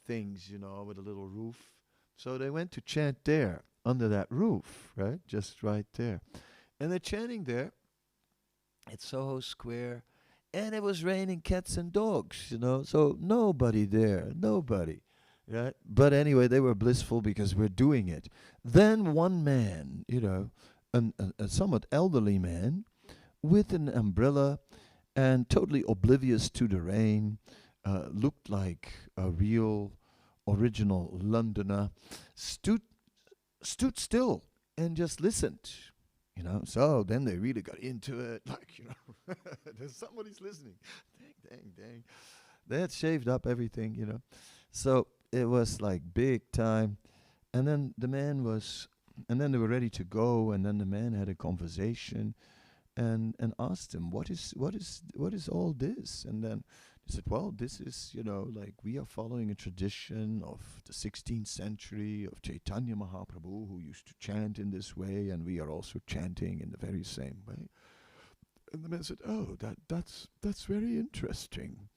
things, with a little roof. So they went to chant there, under that roof, right? Just right there. And they're chanting there at Soho Square. And it was raining cats and dogs, so nobody there, nobody. Right? But anyway, they were blissful because we're doing it. Then one man, a somewhat elderly man, with an umbrella and totally oblivious to the rain, looked like a real original Londoner, stood still and just listened. So then they really got into it, like, there's somebody's listening. Dang. They had shaved up everything. So it was like big time. And then and then they were ready to go, and then the man had a conversation and asked him, what is all this? And then he said, well, this is, like, we are following a tradition of the 16th century of Chaitanya Mahaprabhu, who used to chant in this way, and we are also chanting in the very same way. And the man said, oh, that's very interesting,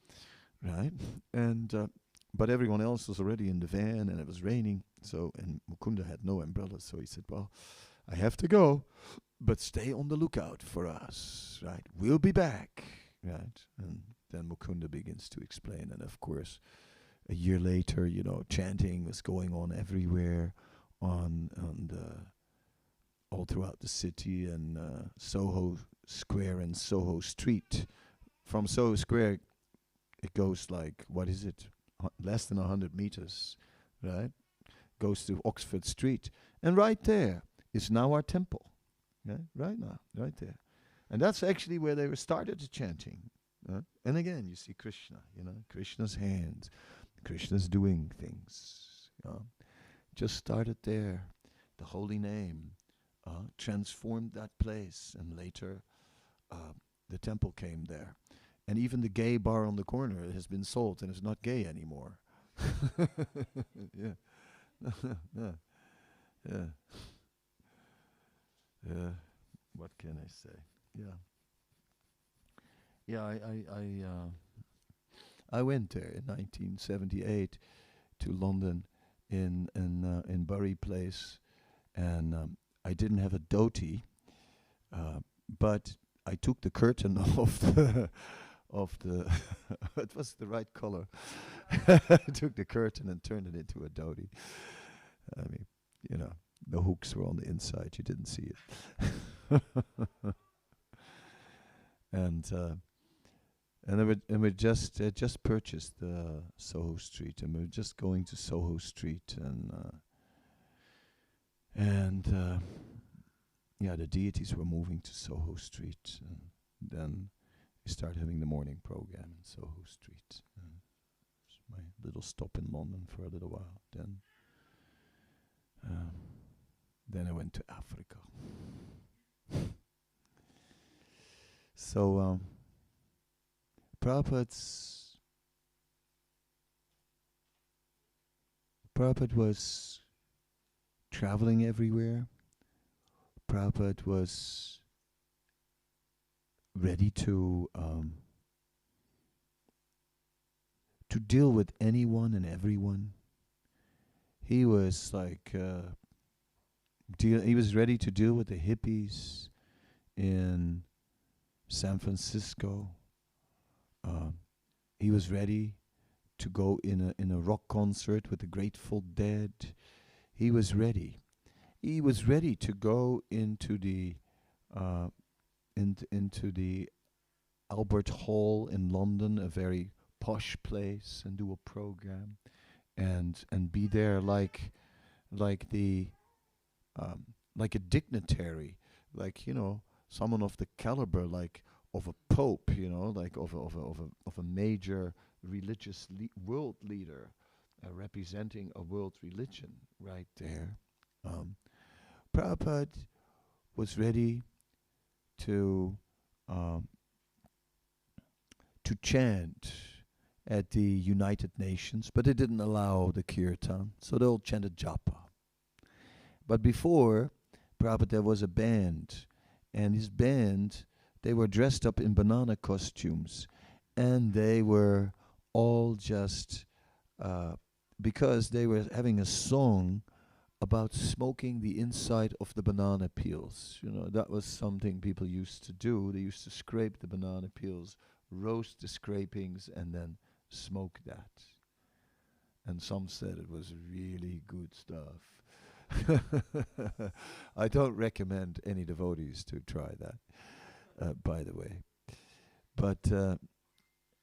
right? And but everyone else was already in the van, and it was raining, and Mukunda had no umbrella, so he said, well, I have to go, but stay on the lookout for us, right? We'll be back, right? And then Mukunda begins to explain, and of course, a year later, chanting was going on everywhere, on all throughout the city, and Soho Square and Soho Street. From Soho Square, it goes like, what is it? Less than 100 meters, right? Goes to Oxford Street, and right there is now our temple. Yeah, right now, right there. And that's actually where they started the chanting. And again, you see Krishna, Krishna's hands. Krishna's doing things. Just started there. The holy name transformed that place. And later, the temple came there. And even the gay bar on the corner has been sold and is not gay anymore. Yeah. Yeah. What can I say? Yeah. Yeah, I went there in 1978 to London in Bury Place, and I didn't have a dhoti, but I took the curtain off the it was the right color. I took the curtain and turned it into a dhoti. I mean, the hooks were on the inside. You didn't see it. And we just purchased Soho Street, and we were just going to Soho Street, and the deities were moving to Soho Street, and then we started having the morning program in Soho Street. It's my little stop in London for a little while. Then I went to Africa. So Prabhupada was traveling everywhere. Prabhupada was ready to deal with anyone and everyone. He was like he was ready to deal with the hippies in San Francisco. Uh, he was ready to go in a rock concert with the Grateful Dead. He was ready. He was ready to go uh, into the Albert Hall in London, a very posh place, and do a program, and be there like the um, like a dignitary, like someone of the caliber, like of a pope, like of a major religious world leader, representing a world religion right there. Um, Prabhupada was ready to um, to chant at the United Nations, but they didn't allow the kirtan, so they all chanted japa. But before Prabhupada, there was a band, and his band, they were dressed up in banana costumes, and they were all just because they were having a song about smoking the inside of the banana peels. That was something people used to do. They used to scrape the banana peels, roast the scrapings, and then smoke that. And some said it was really good stuff. I don't recommend any devotees to try that, by the way. But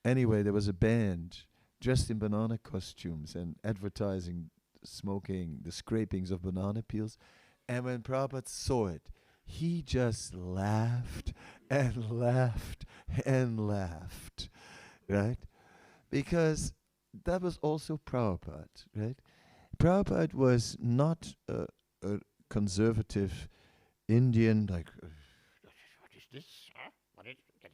anyway, there was a band dressed in banana costumes and advertising smoking the scrapings of banana peels. And when Prabhupada saw it, he just laughed and laughed and laughed, right? Because that was also Prabhupada, right? Prabhupada was not a conservative Indian, like, what is this? Huh? What is it?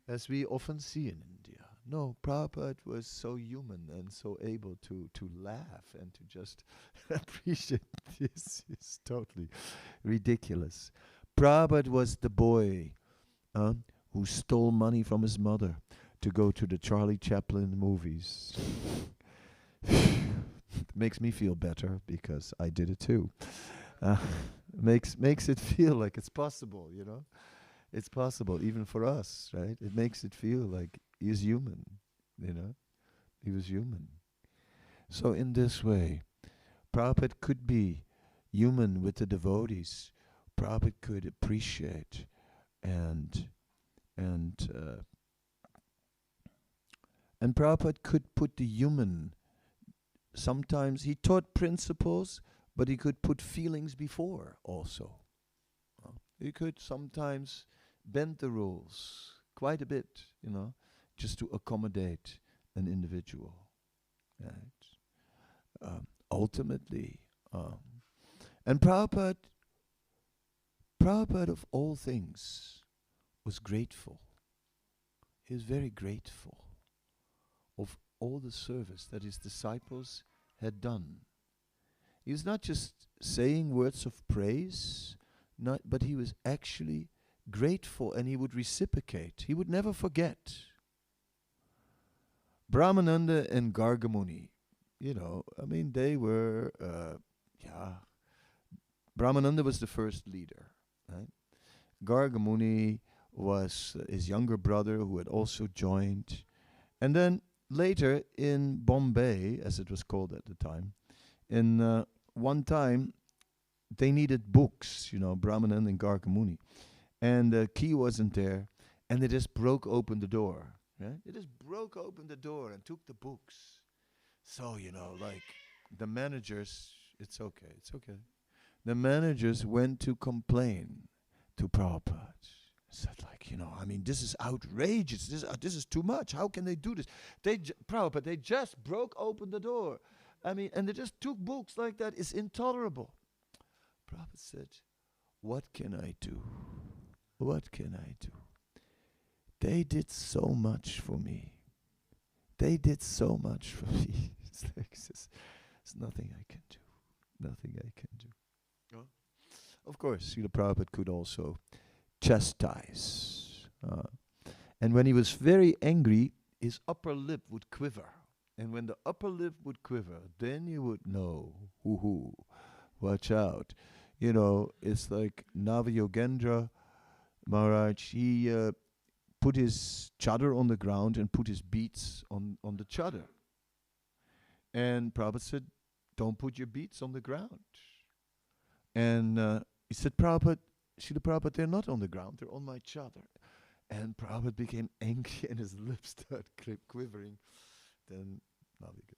As we often see in India. No, Prabhupada was so human and so able to laugh and to just appreciate this. Is totally ridiculous. Prabhupada was the boy who stole money from his mother to go to the Charlie Chaplin movies. Makes me feel better because I did it too. Makes it feel like it's possible, It's possible even for us, right? It makes it feel like he's human, He was human. So in this way, Prabhupada could be human with the devotees. Prabhupada could appreciate and and Prabhupada could put the human. Sometimes he taught principles, but he could put feelings before also. He could sometimes bend the rules quite a bit, just to accommodate an individual. Right? Ultimately, and Prabhupada of all things was grateful. He was very grateful of all the service that his disciples had done. He was not just saying words of praise, but he was actually grateful, and he would reciprocate. He would never forget. Brahmananda and Gargamuni, they were, Brahmananda was the first leader, right? Gargamuni was his younger brother who had also joined. And then later in Bombay, as it was called at the time, in one time they needed books, Brahmananda and Gargamuni. And the key wasn't there, and they just broke open the door. Right? They just broke open the door and took the books. So, like the managers, it's okay. The managers went to complain to Prabhupada. Said this is outrageous. This is too much. How can they do this? Prabhupada, they just broke open the door. And they just took books like that. It's intolerable. Prabhupada said, what can I do? What can I do? They did so much for me. It's like there's nothing I can do. Nothing I can do. Oh. Of course, Srila Prabhupada could also chastise. And when he was very angry, his upper lip would quiver. And when the upper lip would quiver, then you would know, watch out. It's like Navayogendra Maharaj, he put his chadar on the ground and put his beads on the chadar. And Prabhupada said, don't put your beads on the ground. And he said, Prabhupada, Srila Prabhupada, they're not on the ground, they're on my chadar. And Prabhupada became angry and his lips started quivering. Then, now we good.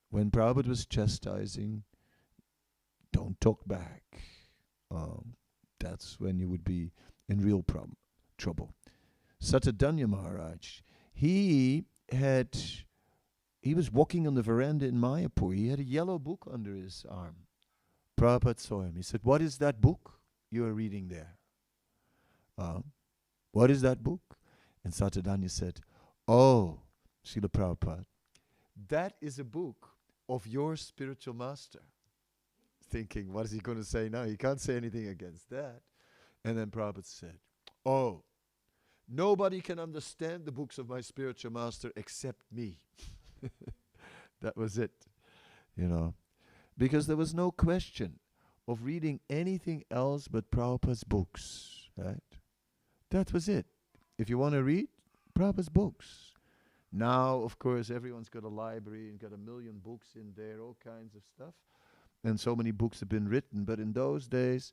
When Prabhupada was chastising, don't talk back. That's when you would be in real trouble. Satadanya Maharaj, he was walking on the veranda in Mayapur. He had a yellow book under his arm. Prabhupada saw him. He said, what is that book you are reading there? What is that book? And Satadanya said, oh, Srila Prabhupada, that is a book of your spiritual master. Thinking, what is he going to say now? He can't say anything against that. And then Prabhupada said, oh, nobody can understand the books of my spiritual master except me. That was it, because there was no question of reading anything else but Prabhupada's books, right? That was it. If you want to read, Prabhupada's books. Now, of course, everyone's got a library and got a million books in there, all kinds of stuff. And so many books have been written. But in those days,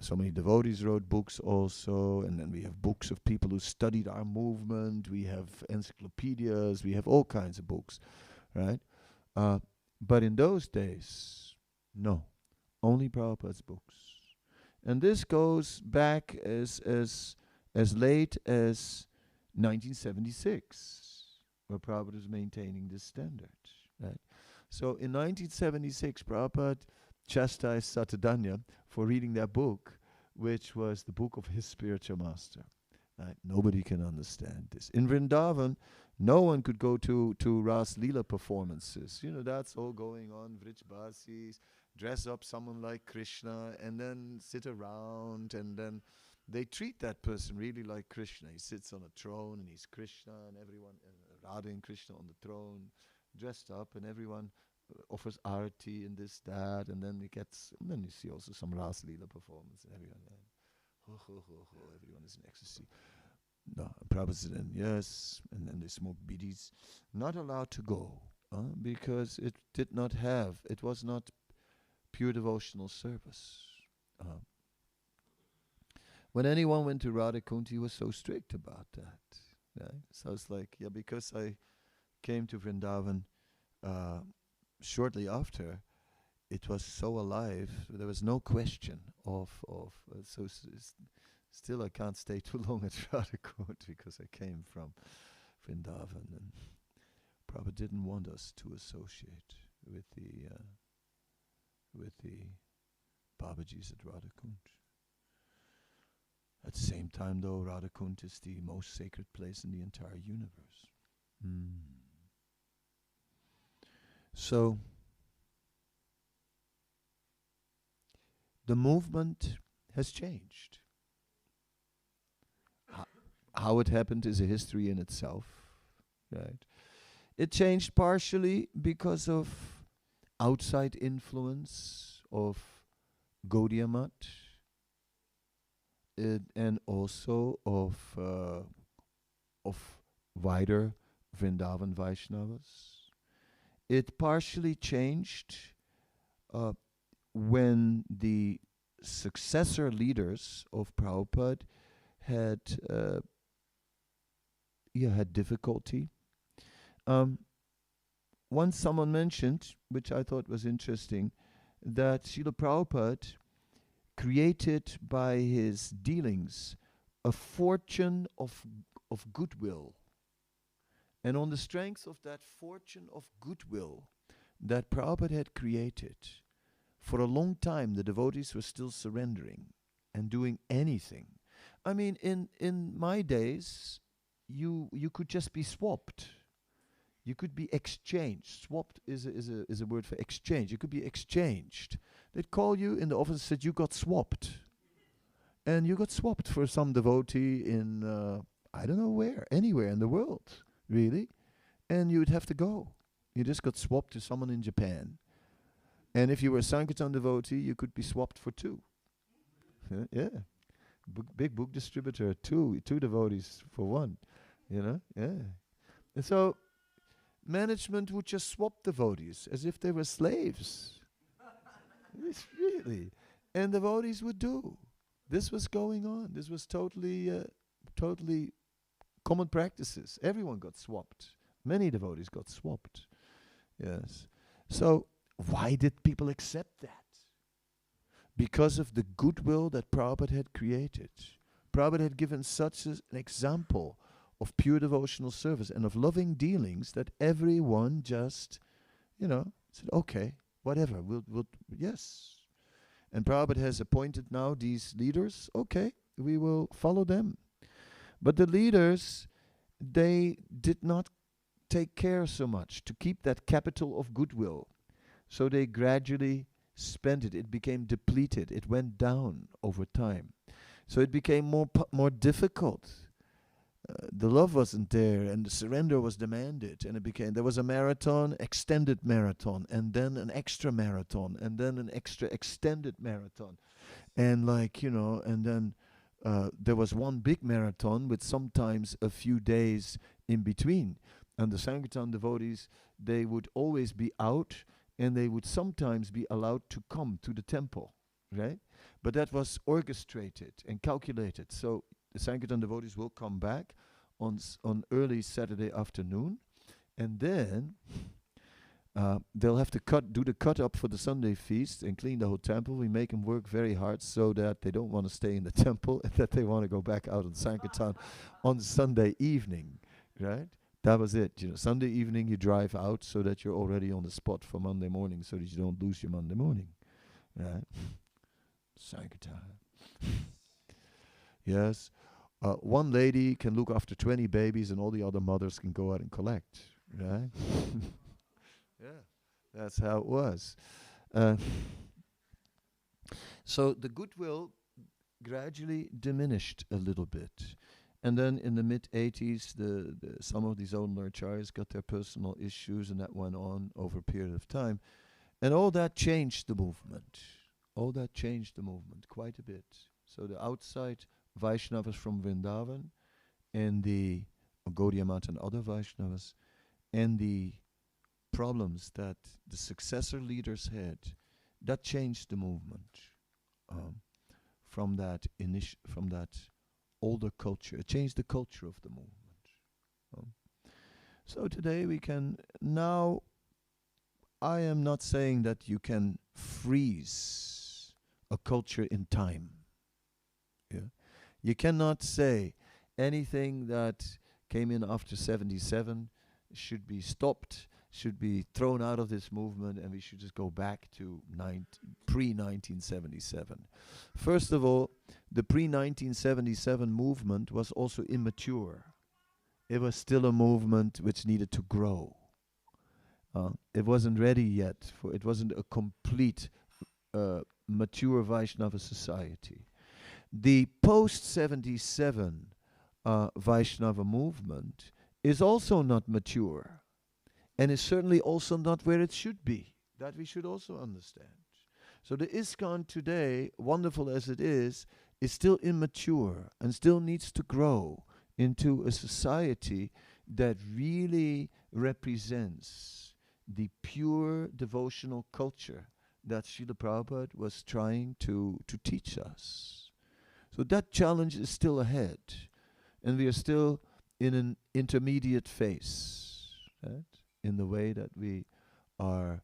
so many devotees wrote books also. And then we have books of people who studied our movement. We have encyclopedias. We have all kinds of books, right? But in those days, no. Only Prabhupada's books. And this goes back as late as 1976, where Prabhupada was maintaining this standard, right? So in 1976, Prabhupada chastised Satadanya for reading that book, which was the book of his spiritual master. Right? Nobody can understand this. In Vrindavan, no one could go to Ras Leela performances. That's all going on. Vrij dress up someone like Krishna and then sit around, and then they treat that person really like Krishna. He sits on a throne and he's Krishna, and everyone, Radha and Krishna on the throne, dressed up, and everyone offers arati and this, that, and then then you see also some Ras Leela performance, and everyone, everyone is in ecstasy. No, Prabhupada said, yes, and then they smoke bidis. Not allowed to go, because it was not pure devotional service. When anyone went to Radha Kund, he was so strict about that. Right? So it's like, because I came to Vrindavan shortly after, it was so alive. There was no question of still I can't stay too long at Radha Kund because I came from Vrindavan, and Prabhupada didn't want us to associate with the Babajis at Radha Kund. At the same time, though, Radha Kund is the most sacred place in the entire universe. So, the movement has changed. How it happened is a history in itself, right? It changed partially because of outside influence of Gaudiya Math, and also of wider Vrindavan Vaishnavas. It partially changed when the successor leaders of Prabhupada had difficulty. Once someone mentioned, which I thought was interesting, that Srila Prabhupada created by his dealings a fortune of goodwill. And on the strength of that fortune of goodwill that Prabhupada had created, for a long time the devotees were still surrendering and doing anything. I mean, in my days, you could just be swapped. You could be exchanged. Swapped is a word for exchange. You could be exchanged. They'd call you in the office and said, you got swapped. And you got swapped for some devotee in, I don't know where, anywhere in the world, really. And you would have to go. You just got swapped to someone in Japan. And if you were a Sankirtan devotee, you could be swapped for two. Yeah. Big book distributor, two devotees for one. Yeah. And so management would just swap devotees as if they were slaves. It's really. And devotees would do. This was going on. This was totally common practices. Everyone got swapped. Many devotees got swapped. Yes. So why did people accept that? Because of the goodwill that Prabhupada had created. Prabhupada had given such an example of pure devotional service and of loving dealings that everyone just, said, okay, whatever, yes. And Prabhupada has appointed now these leaders. Okay, we will follow them. But the leaders, they did not take care so much to keep that capital of goodwill. So they gradually spent it. It became depleted. It went down over time. So it became more difficult. The love wasn't there, and the surrender was demanded, and there was a marathon, extended marathon, and then an extra marathon, and then an extra extended marathon, and and then there was one big marathon with sometimes a few days in between, and the Sankirtan devotees, they would always be out, and they would sometimes be allowed to come to the temple, right? But that was orchestrated and calculated. So the Sankirtan devotees will come back on early Saturday afternoon, and then they'll have to do the cut up for the Sunday feast and clean the whole temple. We make them work very hard so that they don't want to stay in the temple and that they want to go back out on Sankirtan on Sunday evening, right? That was it. Sunday evening you drive out so that you're already on the spot for Monday morning, so that you don't lose your Monday morning, right? Sankirtan. Yes. One lady can look after 20 babies and all the other mothers can go out and collect, right? Yeah, that's how it was. So the goodwill gradually diminished a little bit. And then in the mid-80s, some of these old Acharyas got their personal issues, and that went on over a period of time. And all that changed the movement. All that changed the movement quite a bit. So the outside Vaishnavas from Vrindavan, and the Gaudiya Math and other Vaishnavas, and the problems that the successor leaders had, that changed the movement from that older culture. It changed the culture of the movement. So today we can now. I am not saying that you can freeze a culture in time. Yeah. You cannot say anything that came in after 77 should be stopped, should be thrown out of this movement, and we should just go back to pre-1977. First of all, the pre-1977 movement was also immature. It was still a movement which needed to grow. It wasn't ready yet. It wasn't a complete, mature Vaishnava society. The post-77 Vaishnava movement is also not mature, and is certainly also not where it should be. That we should also understand. So the ISKCON today, wonderful as it is still immature and still needs to grow into a society that really represents the pure devotional culture that Srila Prabhupada was trying to teach us. So that challenge is still ahead, and we are still in an intermediate phase, right? In the way that we are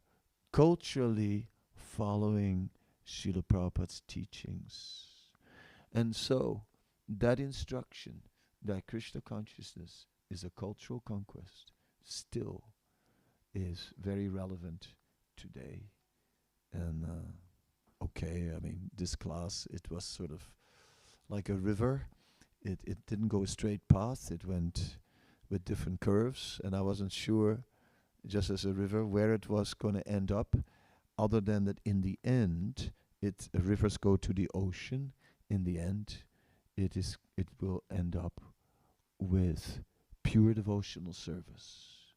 culturally following Srila Prabhupada's teachings. And so that instruction that Krishna consciousness is a cultural conquest still is very relevant today. And this class, it was sort of like a river. It didn't go a straight path. It went with different curves, and I wasn't sure, just as a river, where it was going to end up, other than that in the end, rivers go to the ocean. In the end, it will end up with pure devotional service,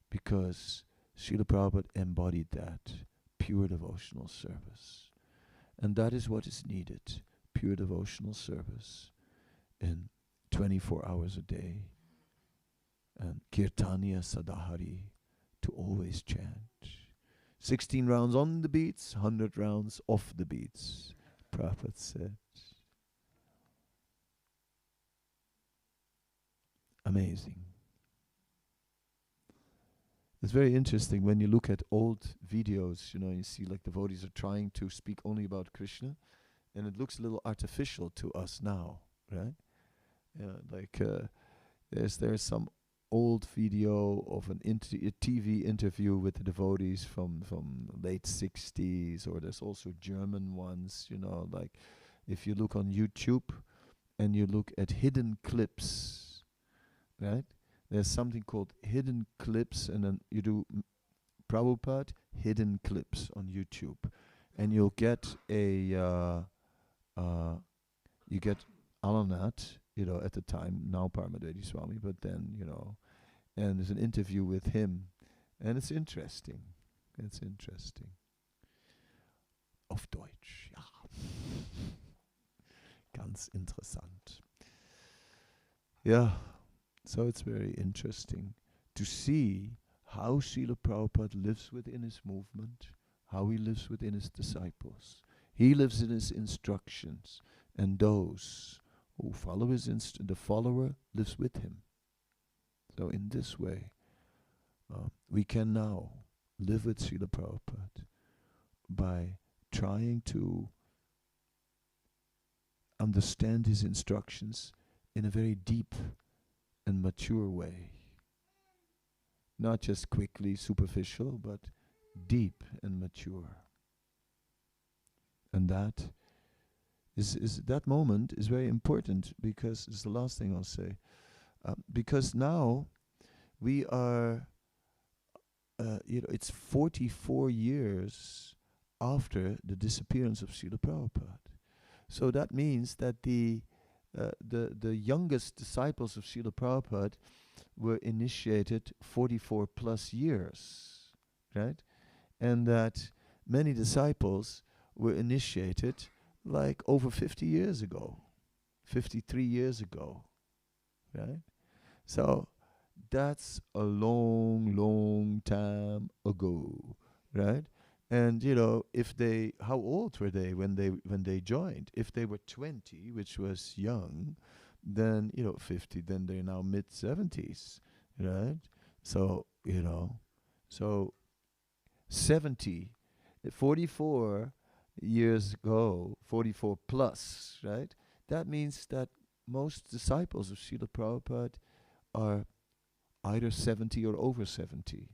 because Srila Prabhupada embodied that, pure devotional service. And that is what is needed, pure devotional service in 24 hours a day. And Kirtanya Sadahari, to always chant. 16 rounds on the beats, 100 rounds off the beats, Prabhupada said. Amazing. It's very interesting when you look at old videos, you see like devotees are trying to speak only about Krishna, and it looks a little artificial to us now, right? There's some old video of a TV interview with the devotees from late 60s, or there's also German ones, like if you look on YouTube and you look at hidden clips, right? There's something called hidden clips, and then you do Prabhupada hidden clips on YouTube, and you'll get you get Alanat, at the time, now Paramadedi Swami, but then, and there's an interview with him, and it's interesting. It's interesting. Auf Deutsch, ja. Ganz interessant. Yeah. So it's very interesting to see how Srila Prabhupada lives within his movement, how he lives within his disciples. He lives in his instructions, and those who follow the follower lives with him. So in this way, we can now live with Srila Prabhupada by trying to understand his instructions in a very deep and mature way. Not just quickly, superficial, but deep and mature. And that that moment is very important, because it's the last thing I'll say. Because now we are, it's 44 years after the disappearance of Srila Prabhupada. So that means that the youngest disciples of Srila Prabhupada were initiated 44 plus years, right? And that many disciples were initiated like over 50 years ago, 53 years ago, right? So that's a long, long time ago, right? And how old were they when they joined? If they were 20, which was young, then 50, then they're now mid-70s, right? So 70, 44 years ago, 44 plus, right? That means that most disciples of Srila Prabhupada are either 70 or over 70.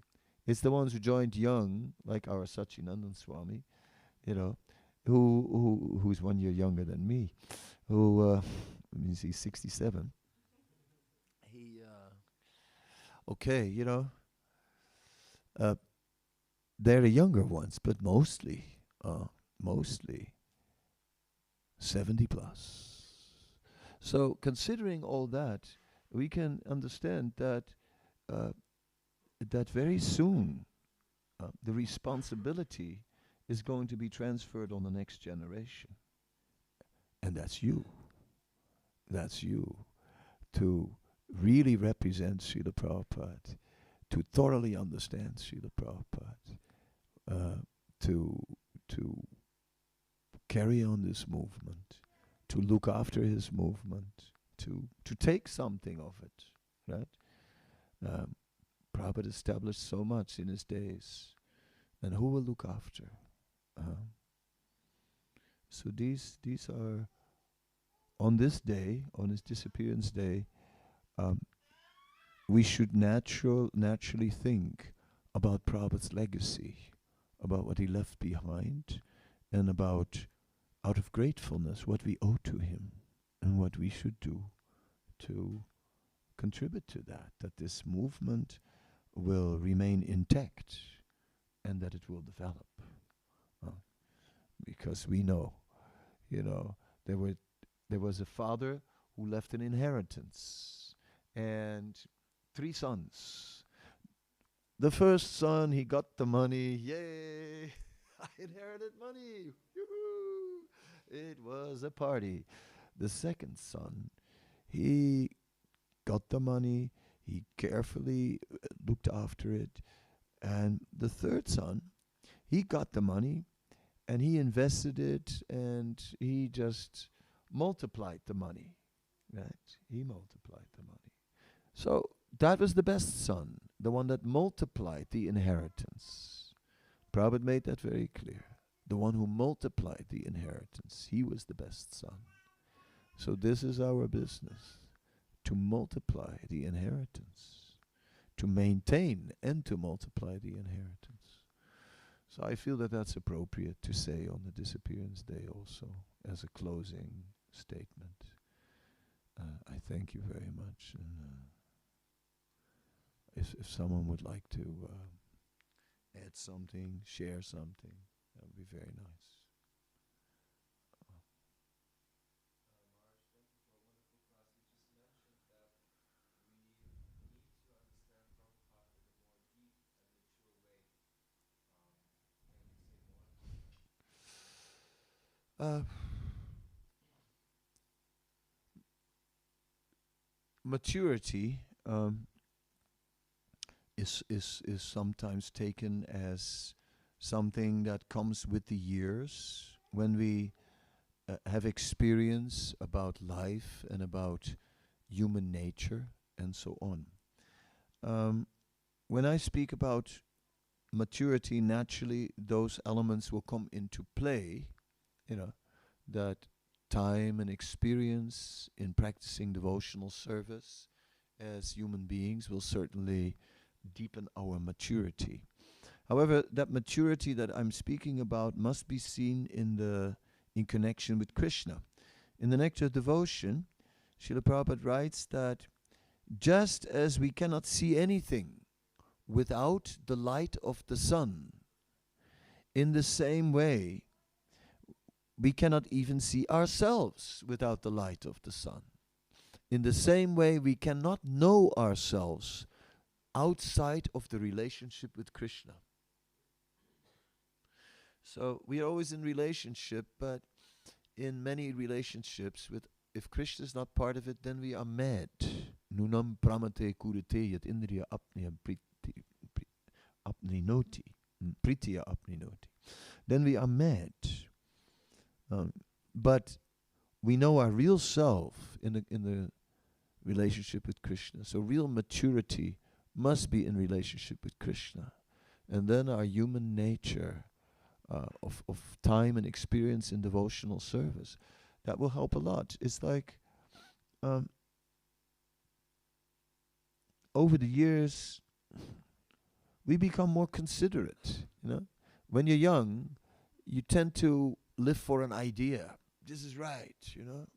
It's the ones who joined young, like our Sachinandan Swami, who's 1 year younger than me, who means he's 67. They're the younger ones, but mostly 70 plus. So considering all that, we can understand that that very soon the responsibility is going to be transferred on the next generation. And that's you. That's you. To really represent Srila Prabhupada, to thoroughly understand Srila Prabhupada, to carry on this movement, to look after his movement, to take something of it, right? Prabhupada established so much in his days, and who will look after? So these are, on this day, on his disappearance day, we should naturally think about Prabhupada's legacy, about what he left behind, and about, out of gratefulness, what we owe to him, and what we should do to contribute to that this movement will remain intact and that it will develop. Because we know, there was a father who left an inheritance and 3 sons. The first son, he got the money. Yay! I inherited money. Yoo-hoo! It was a party. The second son, he got the money. He carefully looked after it. And the third son, he got the money and he invested it and he just multiplied the money. Right? He multiplied the money. So that was the best son, the one that multiplied the inheritance. Prabhupada made that very clear. The one who multiplied the inheritance, he was the best son. So this is our business, to multiply the inheritance, to maintain and to multiply the inheritance. So I feel that that's appropriate to say on the Disappearance Day also, as a closing statement. I thank you very much. And if someone would like to add something, share something, that would be very nice. Maturity is sometimes taken as something that comes with the years when we have experience about life and about human nature and so on. When I speak about maturity, naturally those elements will come into play, that time and experience in practicing devotional service as human beings will certainly deepen our maturity. However, that maturity that I'm speaking about must be seen in connection with Krishna. In the Nectar of Devotion, Srila Prabhupada writes that just as we cannot see anything without the light of the sun, in the same way, we cannot even see ourselves without the light of the sun. In the same way, we cannot know ourselves outside of the relationship with Krishna. So we are always in relationship, but in many relationships, if Krishna is not part of it, then we are mad. Nunam pramate kurite yat indriya apniya apninoti. Pritya apninoti. Then we are mad. But we know our real self in the relationship with Krishna. So real maturity must be in relationship with Krishna. And then our human nature of time and experience in devotional service, that will help a lot. It's like over the years, we become more considerate. When you're young, you tend to live for an idea. This is right,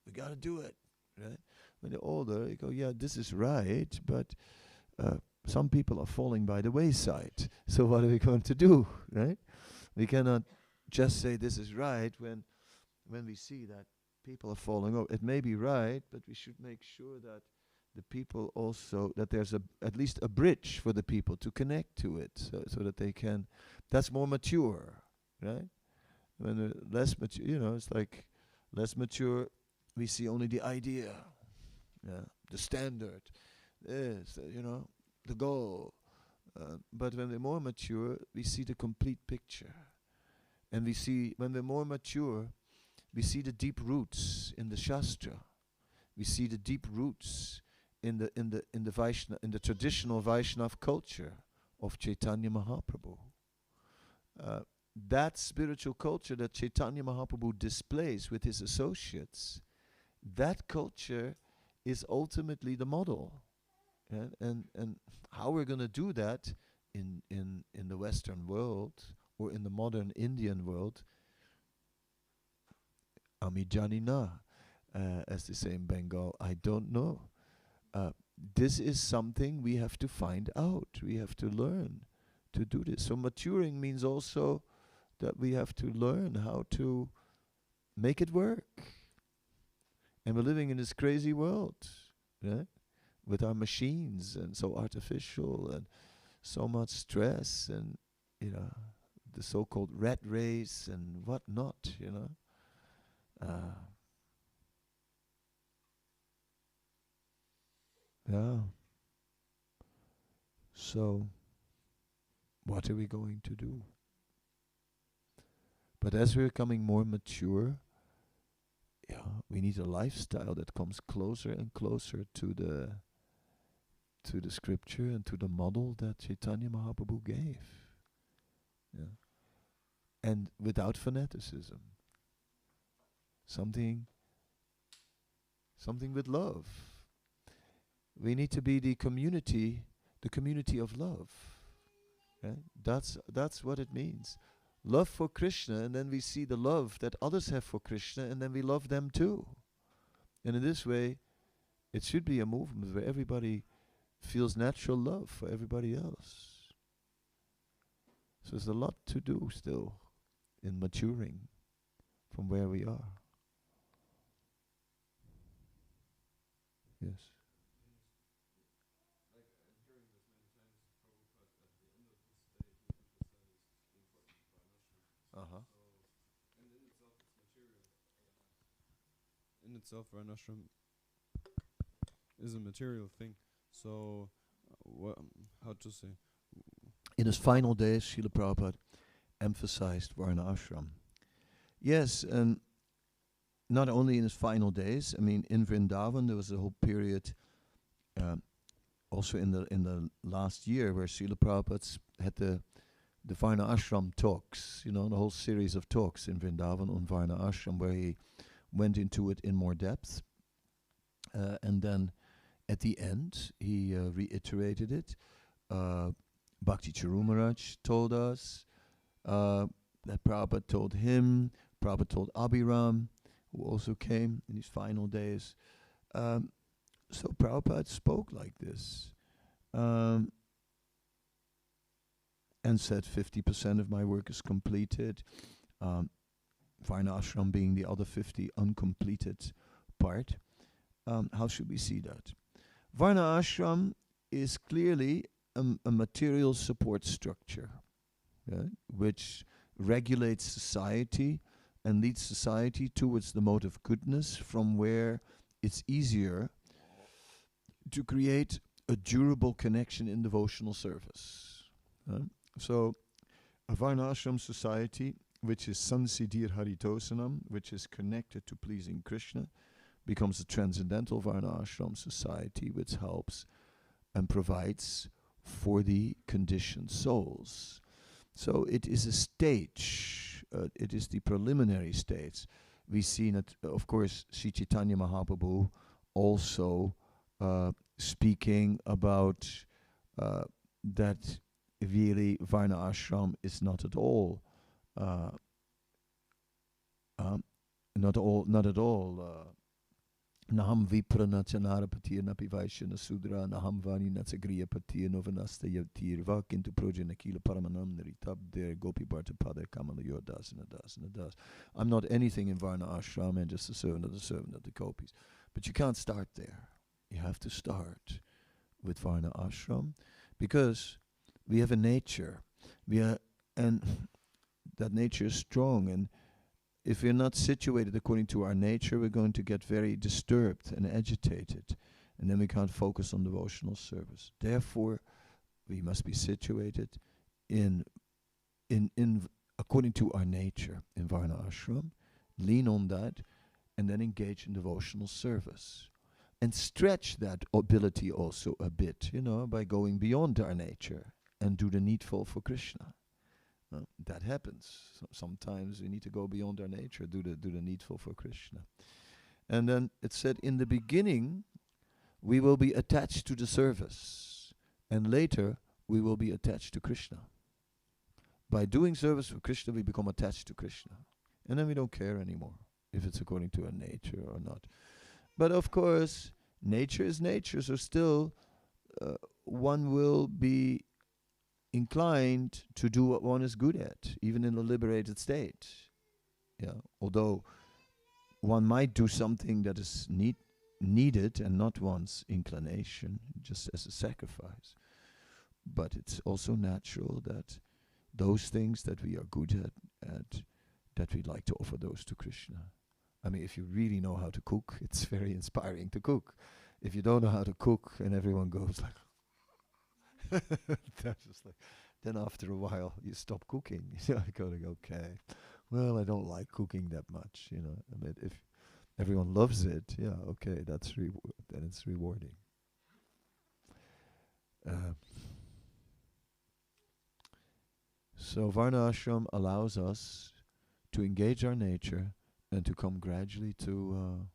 we got to do it, right? When you're older, you go, yeah, this is right, but some people are falling by the wayside. So what are we going to do, right? We cannot just say this is right when we see that people are falling over. It may be right, but we should make sure that the people also, that there's at least a bridge for the people to connect to it, so that they can, that's more mature, right? When they're less mature, it's like less mature, we see only the idea, the standard, this, the goal. But when they're more mature, we see the complete picture. And we see, when we're more mature, we see the deep roots in the Shastra. We see the deep roots in the traditional Vaishnava culture of Chaitanya Mahaprabhu. That spiritual culture that Chaitanya Mahaprabhu displays with his associates, that culture is ultimately the model. And how we're going to do that in the Western world or in the modern Indian world, Ami Janina, as they say in Bengal, I don't know. This is something we have to find out. We have to learn to do this. So maturing means also that we have to learn how to make it work. And we're living in this crazy world, right? With our machines and so artificial, and so much stress and, the so-called rat race and whatnot. Uh, yeah. So, what are we going to do? But as we're becoming more mature, we need a lifestyle that comes closer and closer to the scripture and to the model that Chaitanya Mahaprabhu gave. Yeah. And without fanaticism. Something with love. We need to be the community of love. Right? That's what it means. Love for Krishna, and then we see the love that others have for Krishna, and then we love them too. And in this way, it should be a movement where everybody feels natural love for everybody else. So there's a lot to do still in maturing from where we are. Yes. Uh-huh. In itself, Varnashram is a material thing. So, how to say? In his final days, Srila Prabhupada emphasized Varna Ashram. Yes, and not only in his final days. I mean, in Vrindavan there was a whole period, also in the last year, where Srila Prabhupada had the Varna Ashram talks. The whole series of talks in Vrindavan on Varna Ashram, where he went into it in more depth, and then at the end he reiterated it. Bhakti Charumaraj told us that Prabhupada told him, Prabhupada told Abhiram, who also came in his final days. So Prabhupada spoke like this, and said 50% of my work is completed, Varnashram being the other 50 uncompleted part. How should we see that? Varna ashram is clearly a material support structure, which regulates society and leads society towards the mode of goodness, from where it's easier to create a durable connection in devotional service. So a Varnashram society, which is Sansiddhir Haritosanam, which is connected to pleasing Krishna, becomes a transcendental Varnashram society, which helps and provides for the conditioned souls. So it is a stage, it is the preliminary stage. We've seen it, of course, Sri Chaitanya Mahaprabhu also speaking about that really Varna ashram is not at all Naham viprana chanarapatir napi vaishyana sudra naham vani natsagriya patir novanasta yatir vakintu projanakila paramanam naritabdir gopi bhartapada kamalayor dasana dasana das. I'm not anything in Varna ashram and just a servant of the gopis. But you can't start there. You have to start with Varna ashram, because we have a nature. And that nature is strong, and if we're not situated according to our nature, we're going to get very disturbed and agitated, and then we can't focus on devotional service. Therefore, we must be situated in according to our nature in Varna ashram, lean on that, and then engage in devotional service. And stretch that ability also a bit, by going beyond our nature and do the needful for Krishna. That happens. Sometimes we need to go beyond our nature, do the needful for Krishna. And then it said, in the beginning, we will be attached to the service, and later we will be attached to Krishna. By doing service for Krishna, we become attached to Krishna, and then we don't care anymore if it's according to our nature or not. But of course, nature is nature, so still one will be inclined to do what one is good at, even in a liberated state. Although one might do something that is needed and not one's inclination, just as a sacrifice. but it's also natural that those things that we are good at that we'd like to offer those to Krishna. I mean, if you really know how to cook, it's very inspiring to cook. If you don't know how to cook and everyone goes like, that's just like, then after a while you stop cooking. You go like, okay, well, I don't like cooking that much. I mean, if everyone loves it, yeah, okay, then it's rewarding. So Varna Ashram allows us to engage our nature and to come gradually to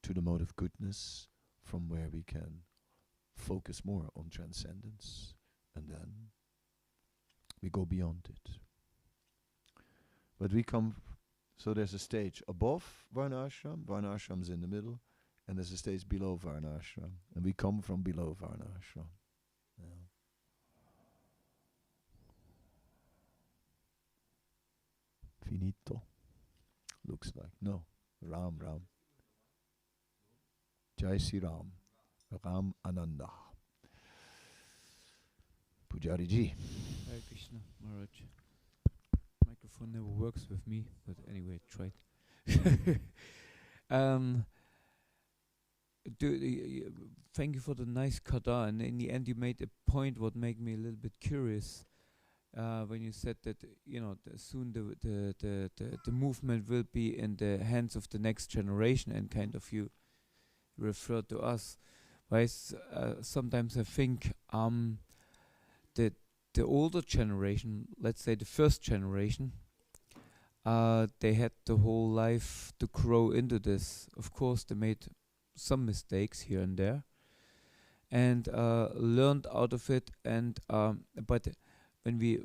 the mode of goodness, from where we can focus more on transcendence, and then we go beyond it. But we come, so there's a stage above Varnashram, Varnashram's in the middle, and there's a stage below Varnashram, and we come from below Varnashram. Yeah. Finito. Looks like. No. Ram. Jai Sri Ram. Ram Ananda. Pujari Ji. Hare Krishna, Maharaj. Microphone never works with me, but anyway, try it. Thank you for the nice kata, and in the end you made a point what made me a little bit curious when you said that soon the movement will be in the hands of the next generation, and kind of you refer to us. Sometimes I think that the older generation, let's say the first generation, they had the whole life to grow into this. Of course, they made some mistakes here and there, and learned out of it. And but when we,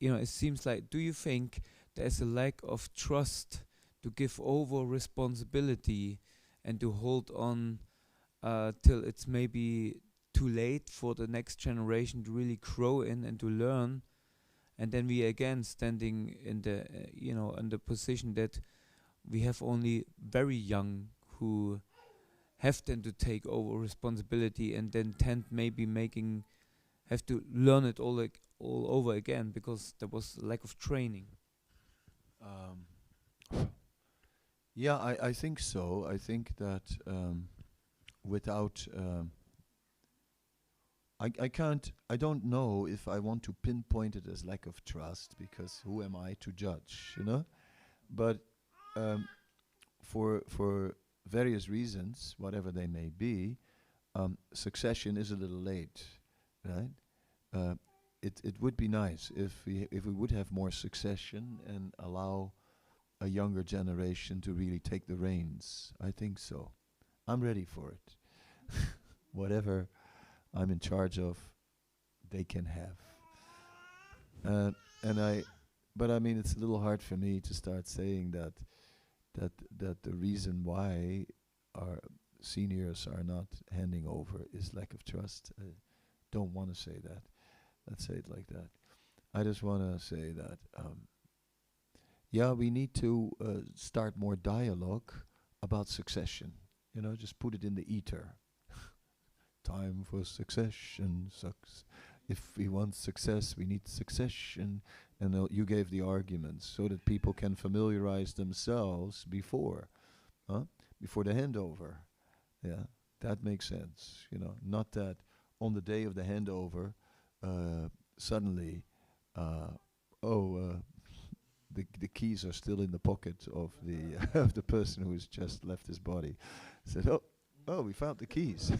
it seems like, do you think there's a lack of trust to give over responsibility and to hold on till it's maybe too late for the next generation to really grow in and to learn, and then we again standing in the in the position that we have only very young who have then to take over responsibility, and then have to learn it all over again because there was a lack of training. Yeah, I think so. I think that without I don't know if I want to pinpoint it as lack of trust, because who am I to judge, But for various reasons, whatever they may be, succession is a little late, right? It would be nice if we would have more succession and allow a younger generation to really take the reins. I think so. I'm ready for it. Whatever I'm in charge of, they can have. But I mean, it's a little hard for me to start saying that the reason why our seniors are not handing over is lack of trust. I don't want to say that. Let's say it like that. I just want to say that, we need to start more dialogue about succession. Just put it in the ether. Time for succession. If we want success, we need succession. And you gave the arguments so that people can familiarize themselves before the handover. Yeah, that makes sense. Not that on the day of the handover, suddenly, the keys are still in the pocket of the of the person who has just left his body. Said, oh, we found the keys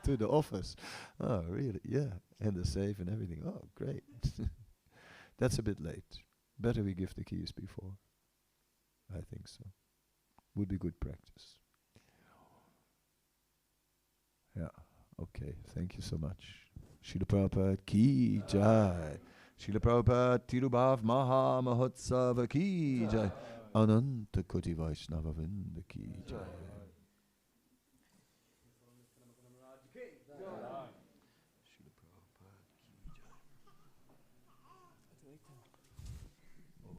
to the office. Oh, really? Yeah, and the safe and everything. Oh, great. That's a bit late. Better we give the keys before. I think so. Would be good practice. Yeah. Okay. Thank you so much. Srila Prabhupada ki jai. Srila Prabhupada Tirubhav Maha Mahotsava ki jai. Ananta Koti Vaishnava Vrinda ki jai. Srila Prabhupada ki jai.